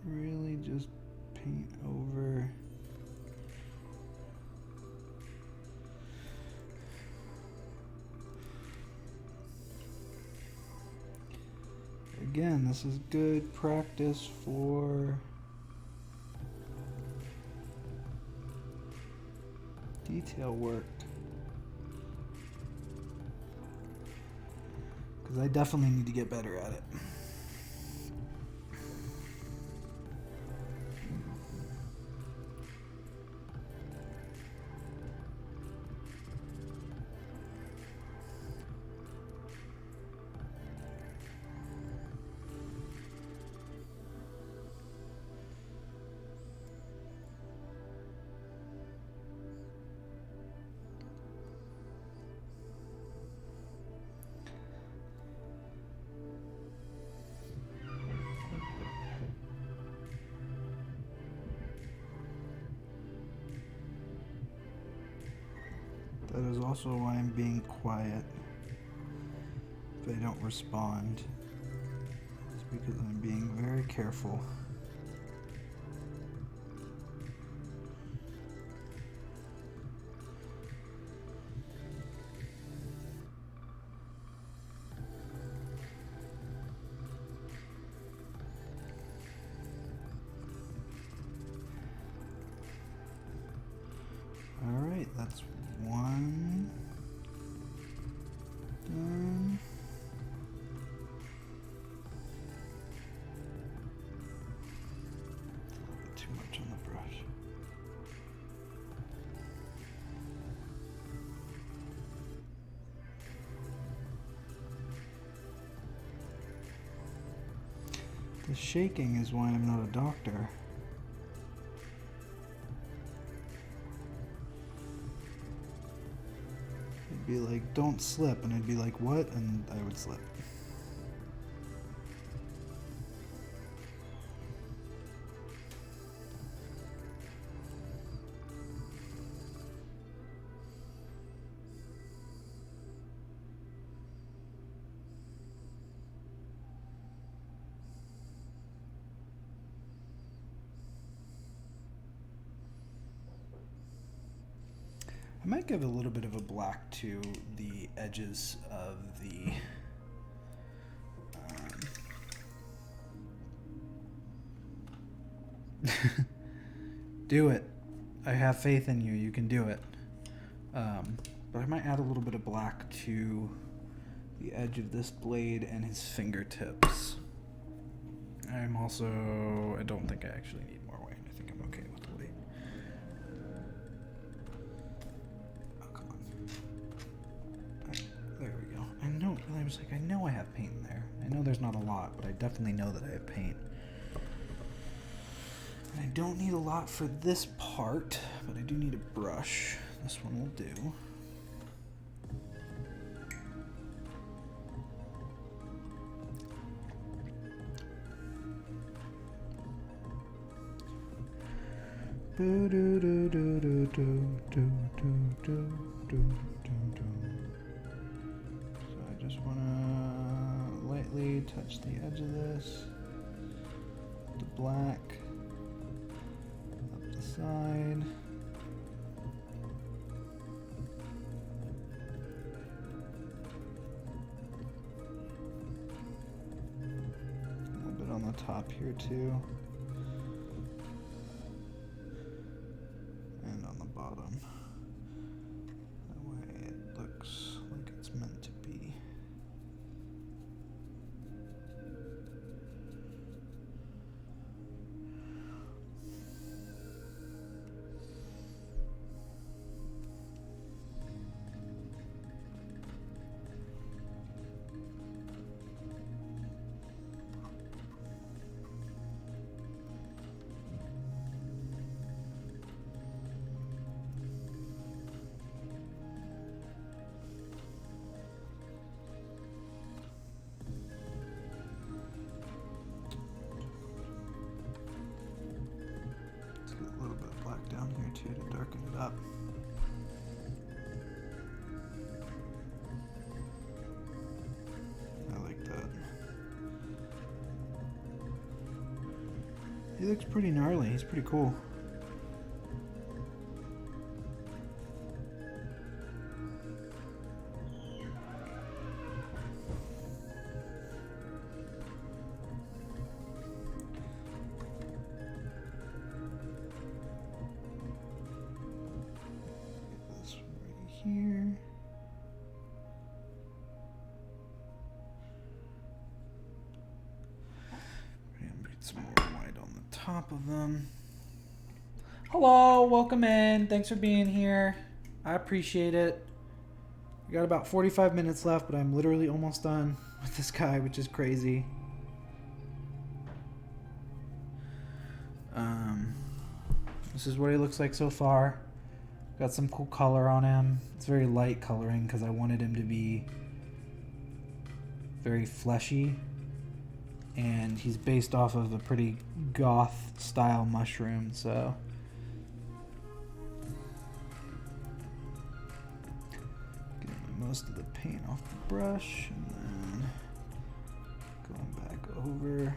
really just paint over. Again, this is good practice for detail work. Because I definitely need to get better at it. That is also why I'm being quiet. If I don't respond, it's because I'm being very careful. Alright, that's one done. A little bit too much on the brush. The shaking is why I'm not a doctor. Be like, don't slip, and I'd be like, what? And I would slip. I might give a little bit of a black to the edges of the do it. I have faith in you. You can do it. But I might add a little bit of black to the edge of this blade and his fingertips. I don't think I actually need more white. I think I'm okay with the white. Oh, come on. There we go. I know I have paint in there. I know there's not a lot, but I definitely know that I have paint. And I don't need a lot for this part, but I do need a brush. This one will do. So I just want to lightly touch the edge of this, the black, up the side. A little bit on the top here too. And on the bottom. That way it looks like it's meant to be. darken it up. I like that. He looks pretty gnarly. He's pretty cool. Get this right here. Some more white on the top of them. Hello, welcome in. Thanks for being here. I appreciate it. We got about 45 minutes left, but I'm literally almost done with this guy, which is crazy. This is what he looks like so far. Got some cool color on him. It's very light coloring because I wanted him to be very fleshy. And he's based off of a pretty goth style mushroom, so getting most of the paint off the brush and then going back over.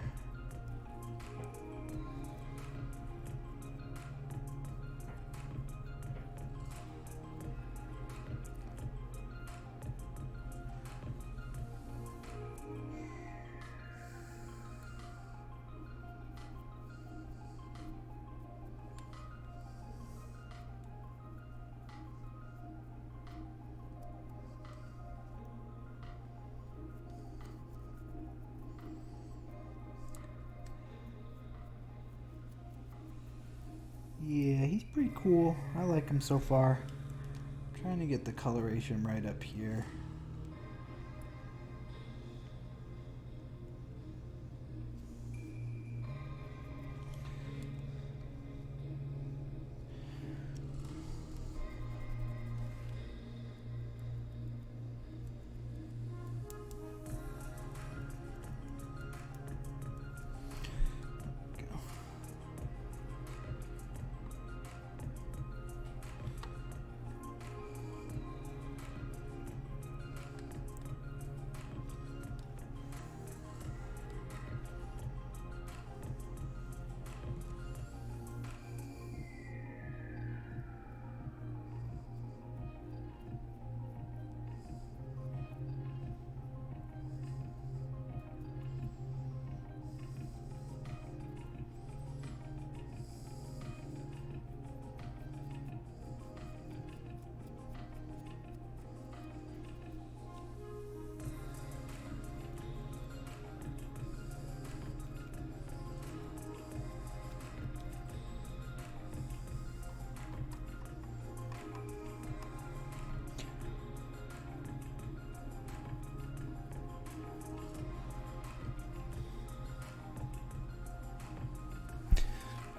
Yeah, he's pretty cool. I like him so far. I'm trying to get the coloration right up here.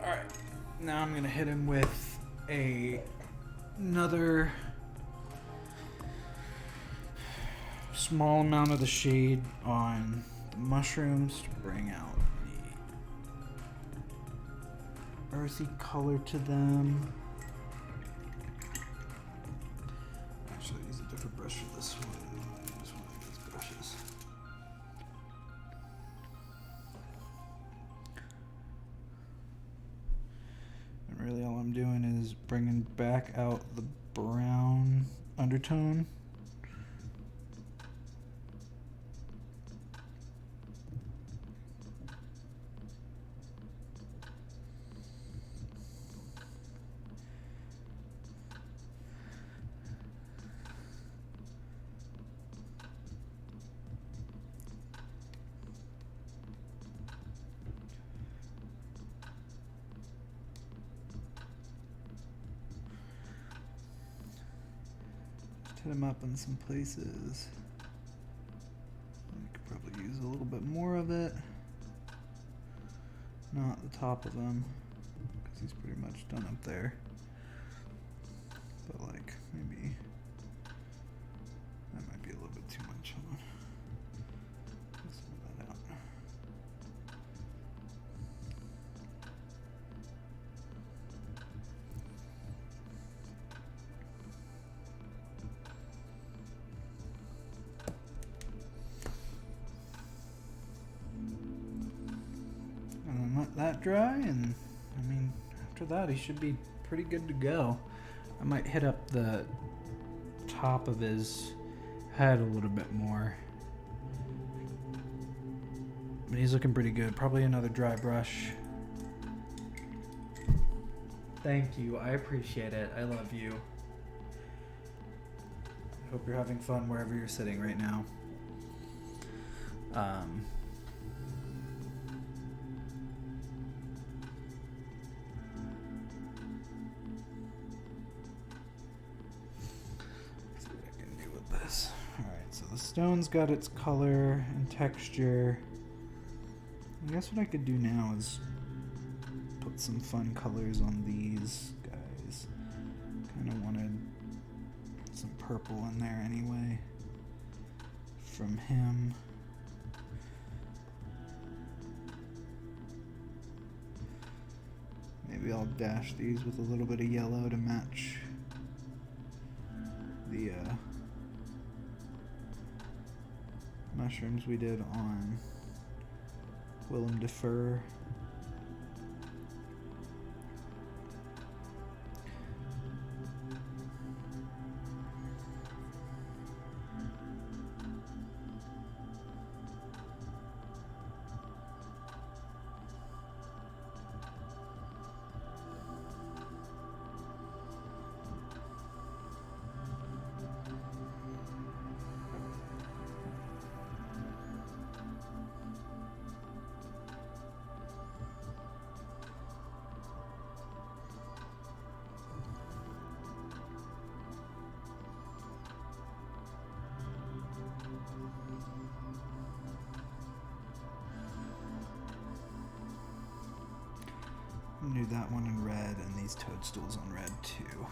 Alright, now I'm going to hit him with another small amount of the shade on the mushrooms to bring out the earthy color to them. Actually, I use a different brush for this one. I use one of these brushes. And really all I'm doing is bringing back out the brown undertone. Hit them up in some places. I could probably use a little bit more of it. Not the top of them, because he's pretty much done up there. But like, maybe that might be a little bit too much. Hold on. Get some of that out. dry, and I mean, after that, he should be pretty good to go. I might hit up the top of his head a little bit more. But he's looking pretty good. Probably another dry brush. Thank you. I appreciate it. I love you. I hope you're having fun wherever you're sitting right now. Let's see what I can do with this. Alright, so the stone's got its color and texture. I guess what I could do now is put some fun colors on these guys. Kind of wanted some purple in there anyway from him. Maybe I'll dash these with a little bit of yellow to match the mushrooms we did on Willem Defer. I'm gonna do that one in red and these toadstools on red too.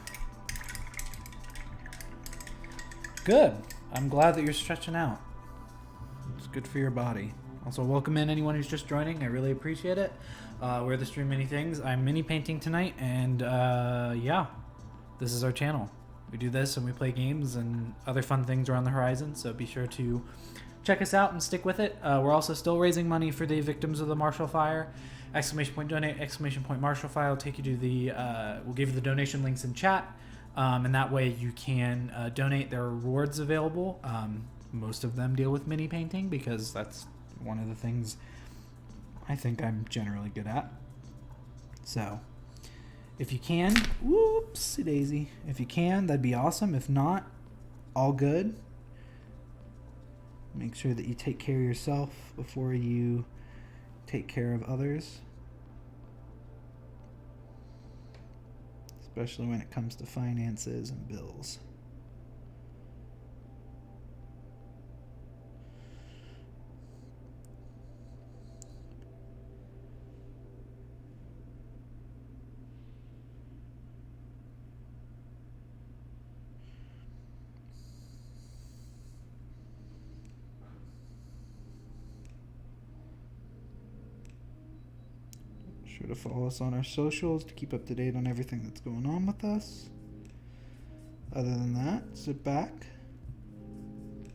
Good. I'm glad that you're stretching out. It's good for your body. Also, welcome in anyone who's just joining. I really appreciate it. We're the Stream Mini Things. I'm mini painting tonight, and yeah, this is our channel. We do this and we play games, and other fun things are on the horizon, so be sure to check us out and stick with it. We're also still raising money for the victims of the Marshall Fire. Exclamation point donate, exclamation point Marshall Fire will take you to the, we'll give you the donation links in chat, and that way you can donate. There are rewards available. Most of them deal with mini painting because that's one of the things I think I'm generally good at. So, if you can, whoopsie daisy, if you can, that'd be awesome. If not, all good. Make sure that you take care of yourself before you take care of others, especially when it comes to finances and bills. Sure to follow us on our socials to keep up to date on everything that's going on with us. Other than that, sit back,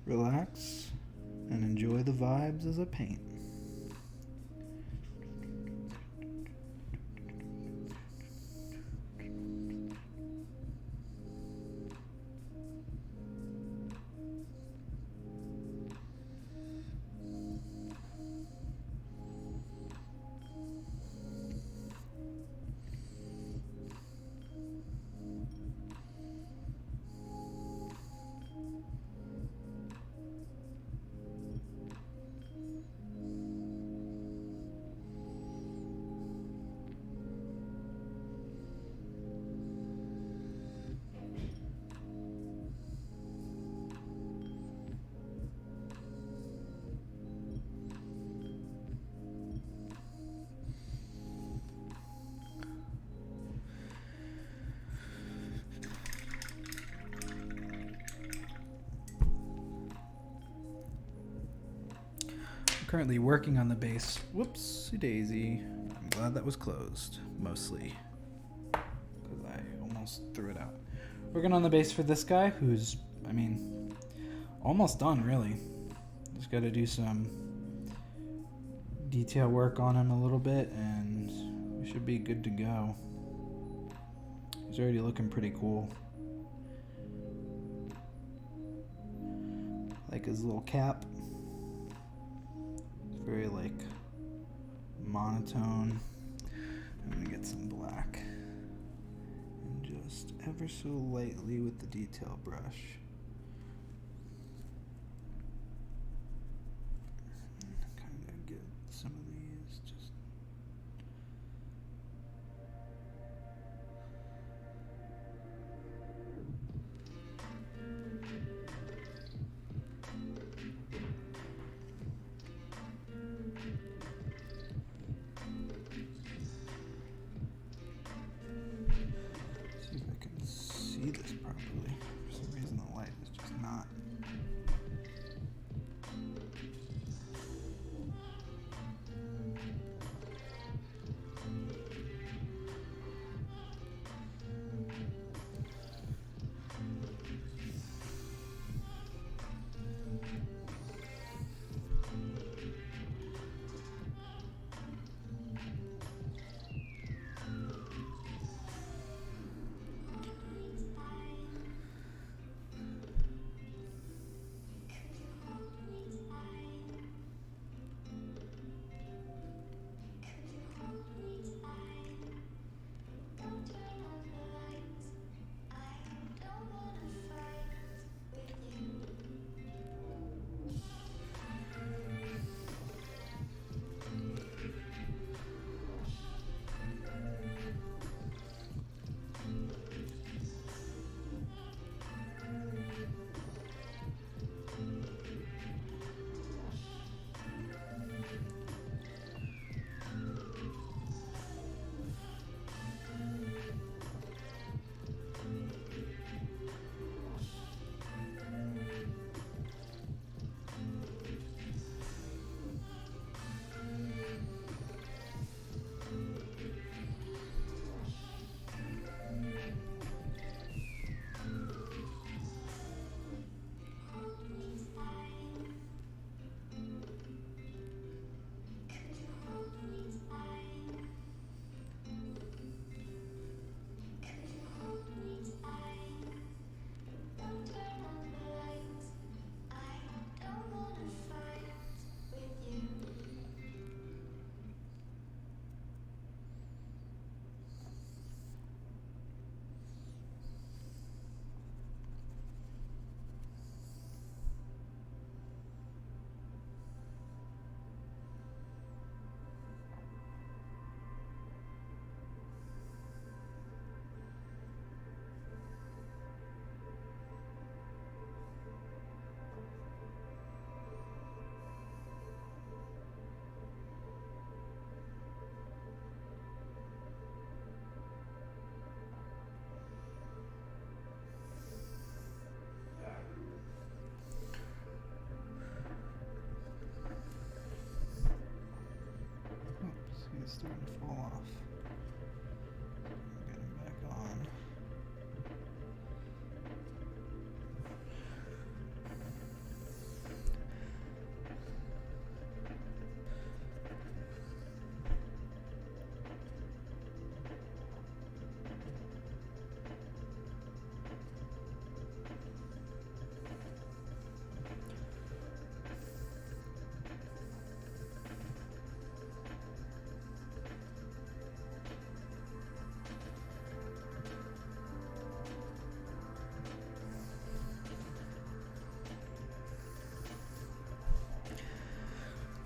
relax, and enjoy the vibes as I paint. Currently working on the base. Whoopsie daisy. I'm glad that was closed, mostly. Because I almost threw it out. Working on the base for this guy, who's, I mean, almost done, really. Just got to do some detail work on him a little bit, and Should be good to go. He's already looking pretty cool. Like his little cap. It's very like monotone. I'm gonna get some black. And just ever so lightly with the detail brush. Kind of get some of these just. See if I can see this properly. For some reason the light is just not. It's starting to fall off. Get it back on.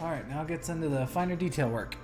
All right, now it gets into the finer detail work.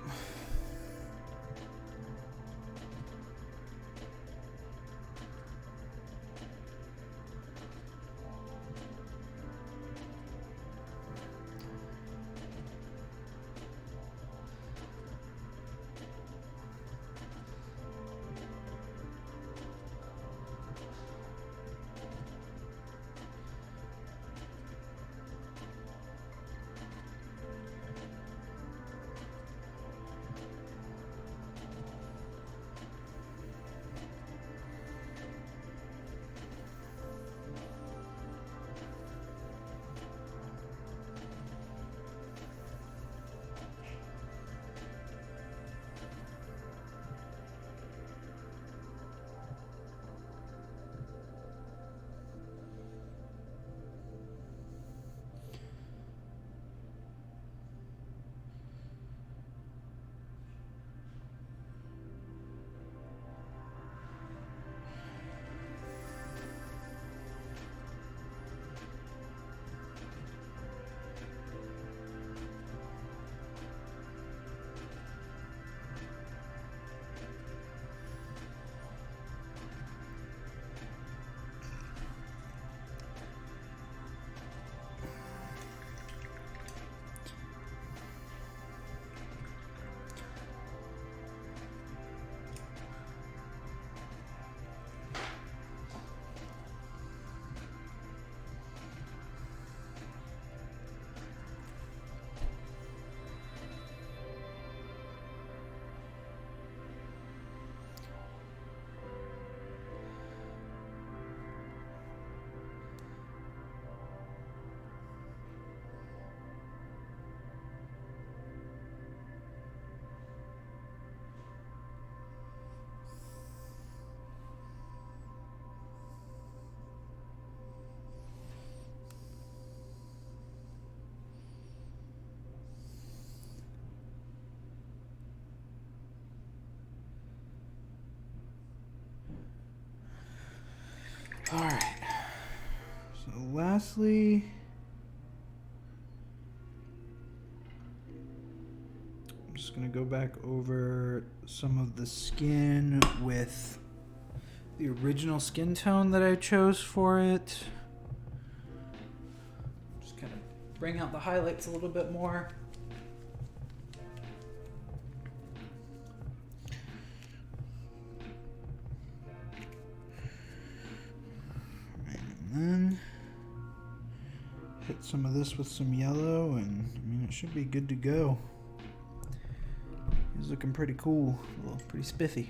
All right. So lastly, I'm just going to go back over some of the skin with the original skin tone that I chose for it. Just kind of bring out the highlights a little bit more. And then hit some of this with some yellow, and I mean, it should be good to go. He's looking pretty cool, pretty spiffy.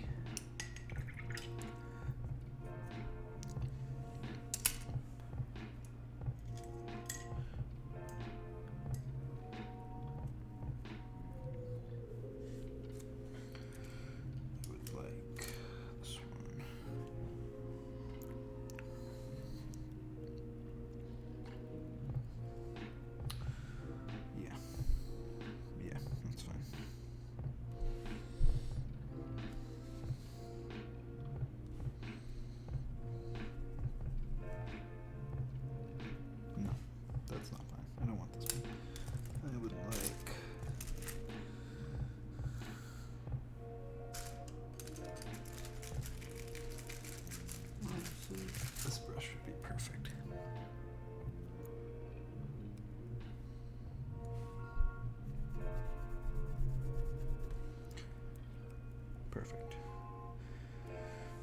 Perfect.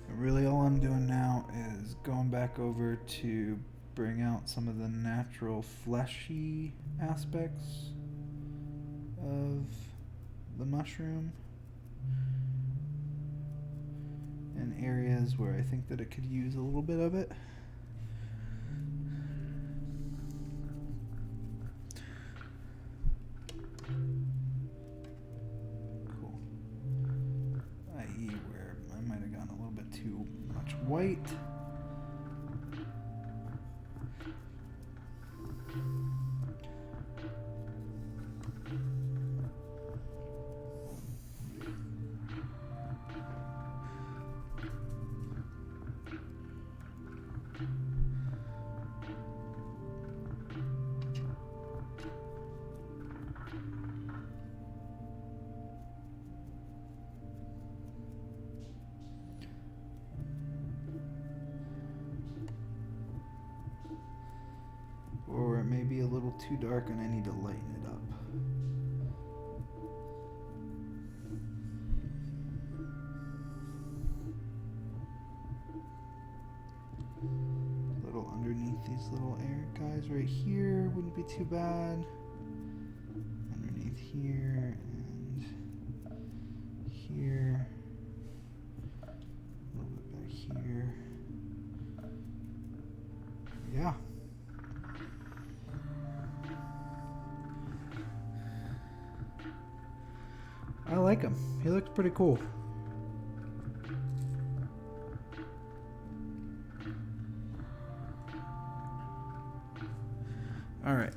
And really all I'm doing now is going back over to bring out some of the natural fleshy aspects of the mushroom in areas where I think that it could use a little bit of it. White. Or it may be a little too dark and I need to lighten it up. A little underneath these little air guys right here wouldn't be too bad. Underneath here and here. A little bit back here. Yeah. I like him. He looks pretty cool. Alright,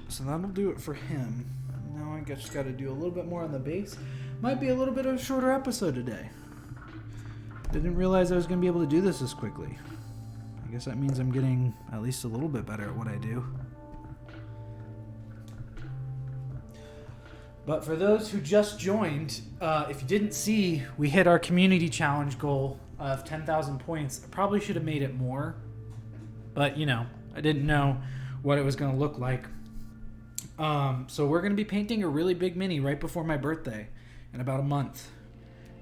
so that'll do it for him. Now I just got to do a little bit more on the base. Might be a little bit of a shorter episode today. Didn't realize I was going to be able to do this quickly. I guess that means I'm getting at least a little bit better at what I do. But for those who just joined, if you didn't see, we hit our community challenge goal of 10,000 points. I probably should have made it more. But, you know, I didn't know what it was going to look like. So we're going to be painting a really big mini right before my birthday in about a month.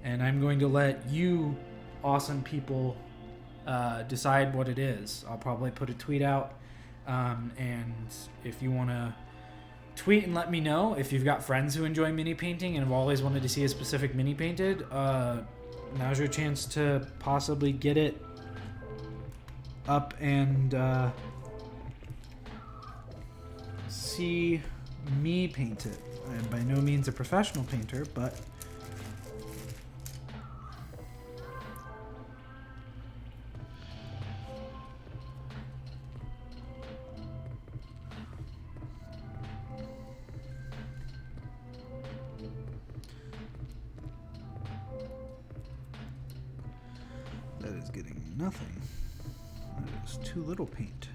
And I'm going to let you awesome people decide what it is. I'll probably put a tweet out. And if you want to tweet and let me know if you've got friends who enjoy mini painting and have always wanted to see a specific mini painted, now's your chance to possibly get it up and see me paint it. I am by no means a professional painter, but that is getting nothing. That It's too little paint.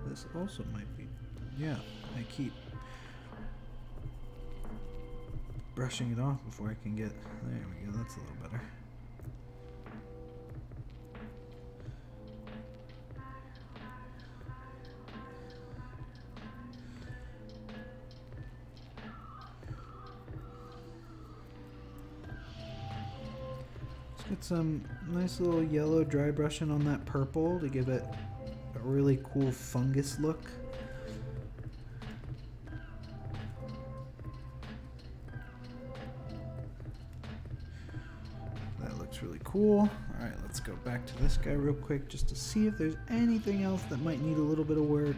This also might be. Yeah, I keep brushing it off before I can get. There we go, that's a little better. Let's get some nice little yellow dry brushing on that purple to give it a really cool fungus look. That looks really cool. Alright, let's go back to this guy real quick just to see if there's anything else that might need a little bit of work.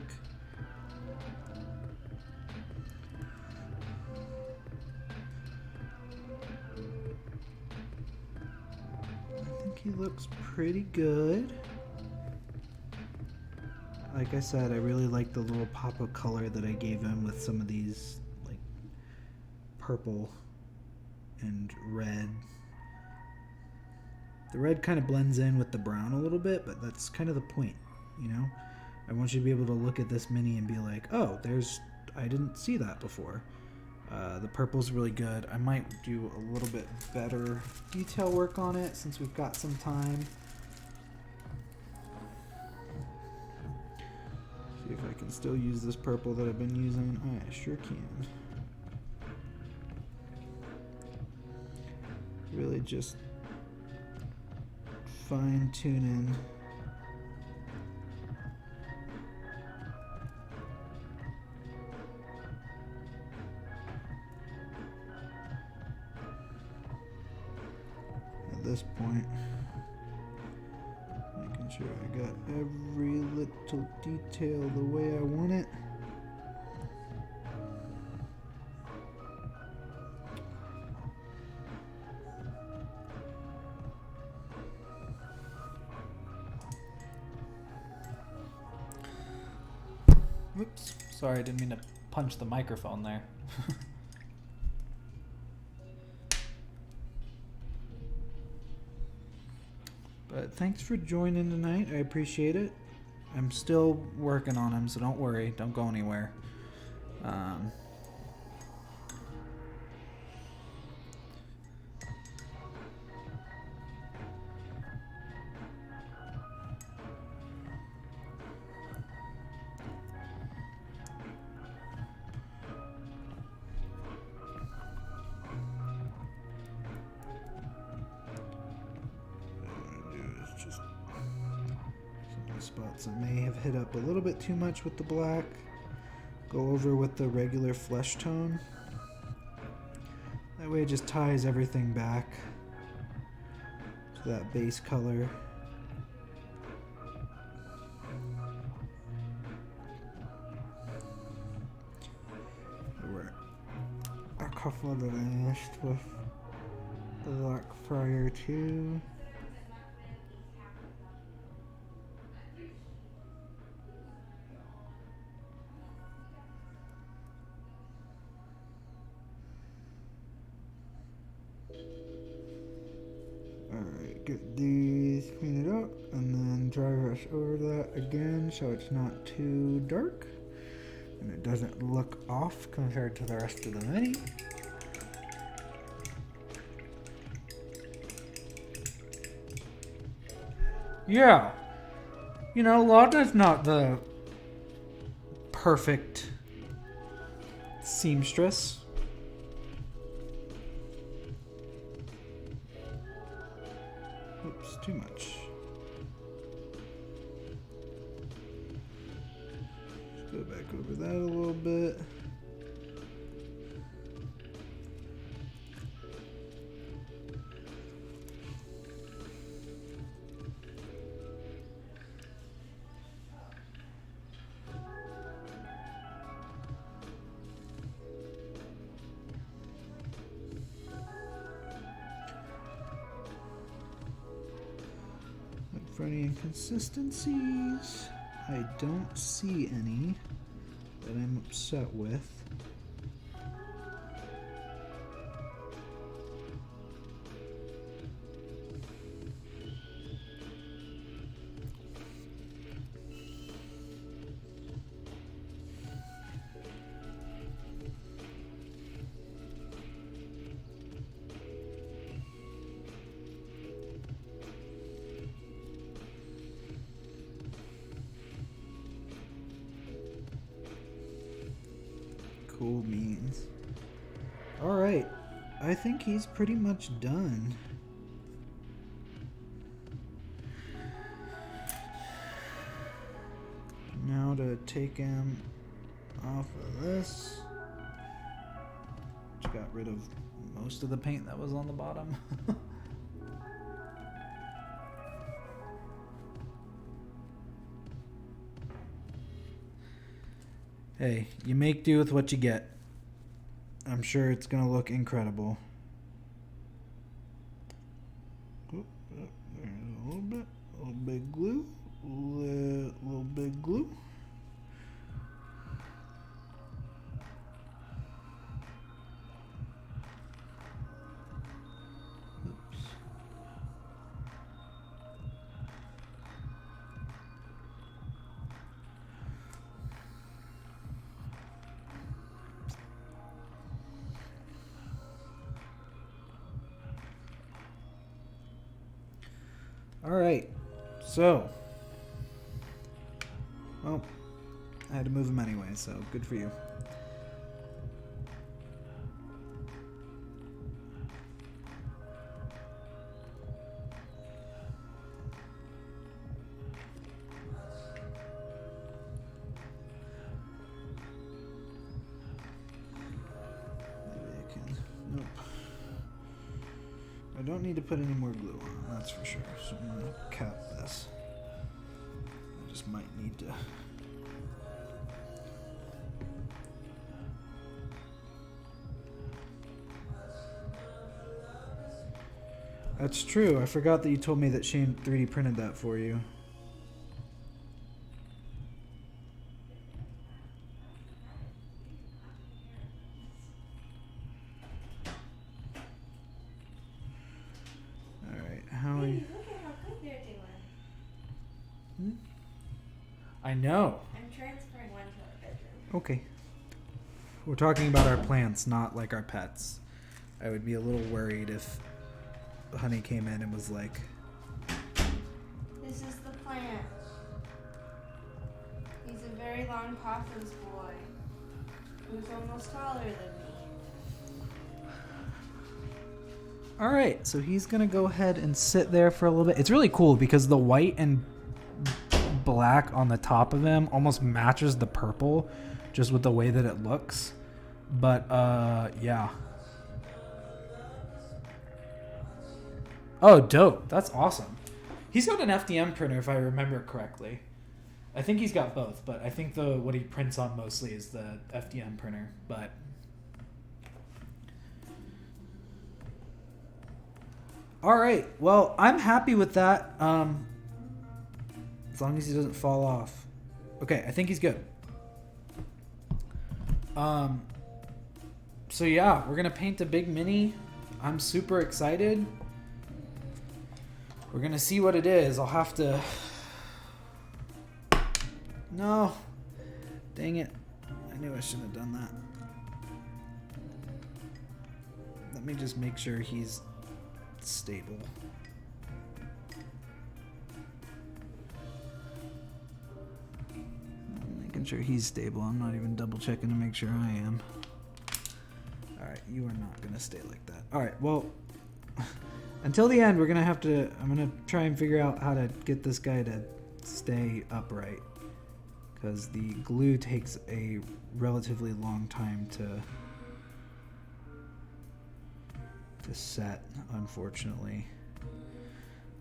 I think he looks pretty good. Like I said, I really like the little pop of color that I gave him with some of these like purple and red. The red kind of blends in with the brown a little bit, but that's kind of the point, you know? I want you to be able to look at this mini and be like, oh, I didn't see that before. The purple's really good. I might do a little bit better detail work on it since we've got some time. See if I can still use this purple that I've been using. I sure can. Really just fine-tuning at this point, making sure I got every little detail the way I want it. Whoops. Sorry, I didn't mean to punch the microphone there. But thanks for joining tonight. I appreciate it. I'm still working on them, so don't worry. Don't go anywhere. Spots I may have hit up a little bit too much with the black. Go over with the regular flesh tone. That way it just ties everything back to that base color. There were a couple that I missed with the black prior to. Alright, get these, clean it up, and then dry brush over that again so it's not too dark and it doesn't look off compared to the rest of the mini. Yeah. You know, Lana's not the perfect seamstress. Oops, too much. Just go back over that a little bit. For any inconsistencies, I don't see any that I'm upset with. Cool beans. Alright. I think he's pretty much done. Now to take him off of this. Which got rid of most of the paint that was on the bottom. Hey, you make do with what you get. I'm sure it's gonna look incredible. Oh, there's a little bit glue, little bit glue. Oops. All right, so, well, I had to move him anyway, so good for you. Maybe I can, nope. I don't need to put any more glue on, that's for sure. So I'm gonna cap this. I just might need to. That's true. I forgot that you told me that Shane 3D printed that for you. Hey, look at how good they're doing. I know. I'm transferring one to our bedroom. Okay. We're talking about our plants, not like our pets. I would be a little worried if Honey came in and was like, This is the plant. He's a very long Puffin's boy who's almost taller than me. all right, so he's going to go ahead and sit there for a little bit. It's really cool because the white and black on the top of him almost matches the purple just with the way that it looks. But, yeah. Oh, dope. That's awesome. He's got an FDM printer, if I remember correctly. I think he's got both, but I think what he prints on mostly is the FDM printer. But all right. Well, I'm happy with that. As long as he doesn't fall off. Okay, I think he's good. So yeah, we're gonna paint a big mini. I'm super excited. We're gonna see what it is. I'll have to. No, dang it! I knew I shouldn't have done that. Let me just make sure he's stable. Making sure he's stable. I'm not even double checking to make sure I am. Alright, you are not gonna stay like that. Alright, well, until the end, I'm gonna try and figure out how to get this guy to stay upright. Because the glue takes a relatively long time to set, unfortunately.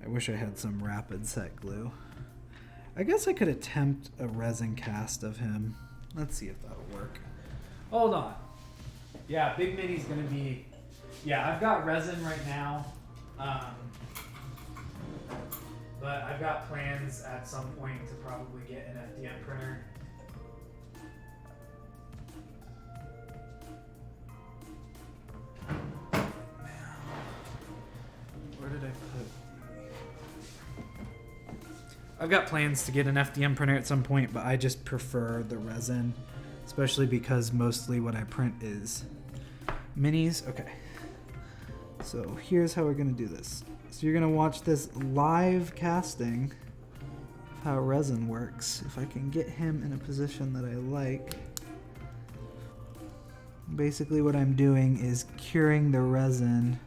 I wish I had some rapid set glue. I guess I could attempt a resin cast of him. Let's see if that'll work. Hold on. Yeah, Big Mini's gonna be... Yeah, I've got resin right now. But I've got plans at some point to probably get an FDM printer. Where did I put... I've got plans to get an FDM printer at some point, but I just prefer the resin, especially because mostly what I print is minis. Okay. So here's how we're going to do this. So you're going to watch this live casting of how resin works. If I can get him in a position that I like. Basically what I'm doing is curing the resin.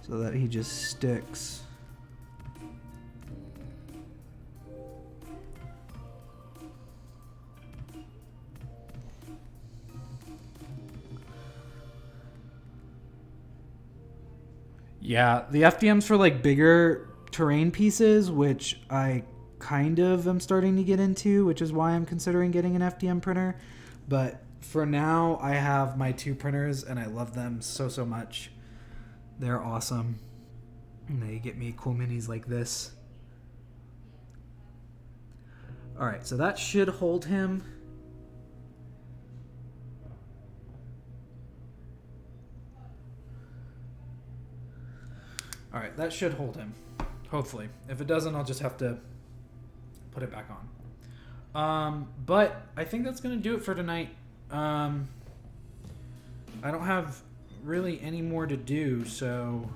So that he just sticks. Yeah, the FDM's for like bigger terrain pieces, which I kind of am starting to get into, which is why I'm considering getting an FDM printer. But for now, I have my 2 printers and I love them so, so much. They're awesome. And they get me cool minis like this. All right, so that should hold him. All right, that should hold him, hopefully. If it doesn't, I'll just have to put it back on. But I think that's going to do it for tonight. I don't have really any more to do, so...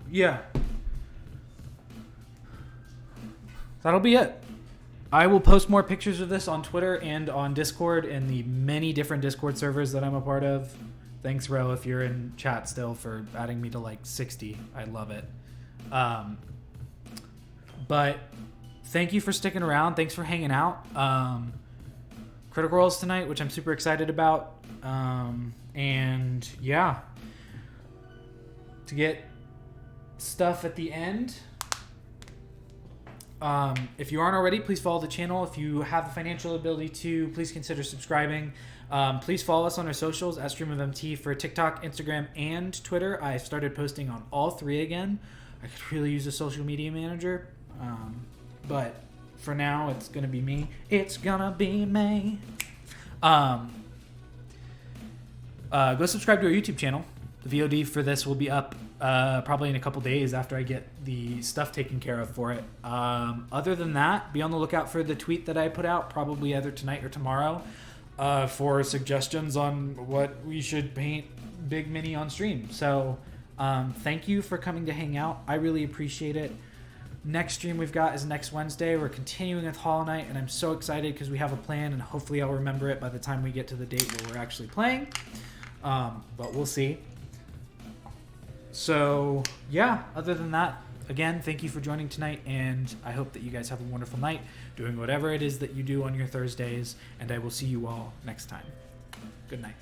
yeah. That'll be it. I will post more pictures of this on Twitter and on Discord and the many different Discord servers that I'm a part of. Thanks, Ro, if you're in chat still, for adding me to like 60. I love it. But thank you for sticking around. Thanks for hanging out. Critical Roles tonight, which I'm super excited about. And yeah, to get stuff at the end. If you aren't already, please follow the channel. If you have the financial ability to, please consider subscribing. Please follow us on our socials at StreamOfMT for TikTok, Instagram, and Twitter. I've started posting on all 3 again. I could really use a social media manager. But for now, it's going to be me. It's going to be me. Go subscribe to our YouTube channel. The VOD for this will be up probably in a couple days after I get the stuff taken care of for it. Other than that, be on the lookout for the tweet that I put out, probably either tonight or tomorrow, for suggestions on what we should paint Big Mini on stream. So thank you for coming to hang out. I really appreciate it. Next stream we've got is next Wednesday. We're continuing with Hollow Knight, and I'm so excited because we have a plan, and hopefully I'll remember it by the time we get to the date where we're actually playing. But we'll see. So, yeah, other than that, again, thank you for joining tonight, and I hope that you guys have a wonderful night doing whatever it is that you do on your Thursdays, and I will see you all next time. Good night.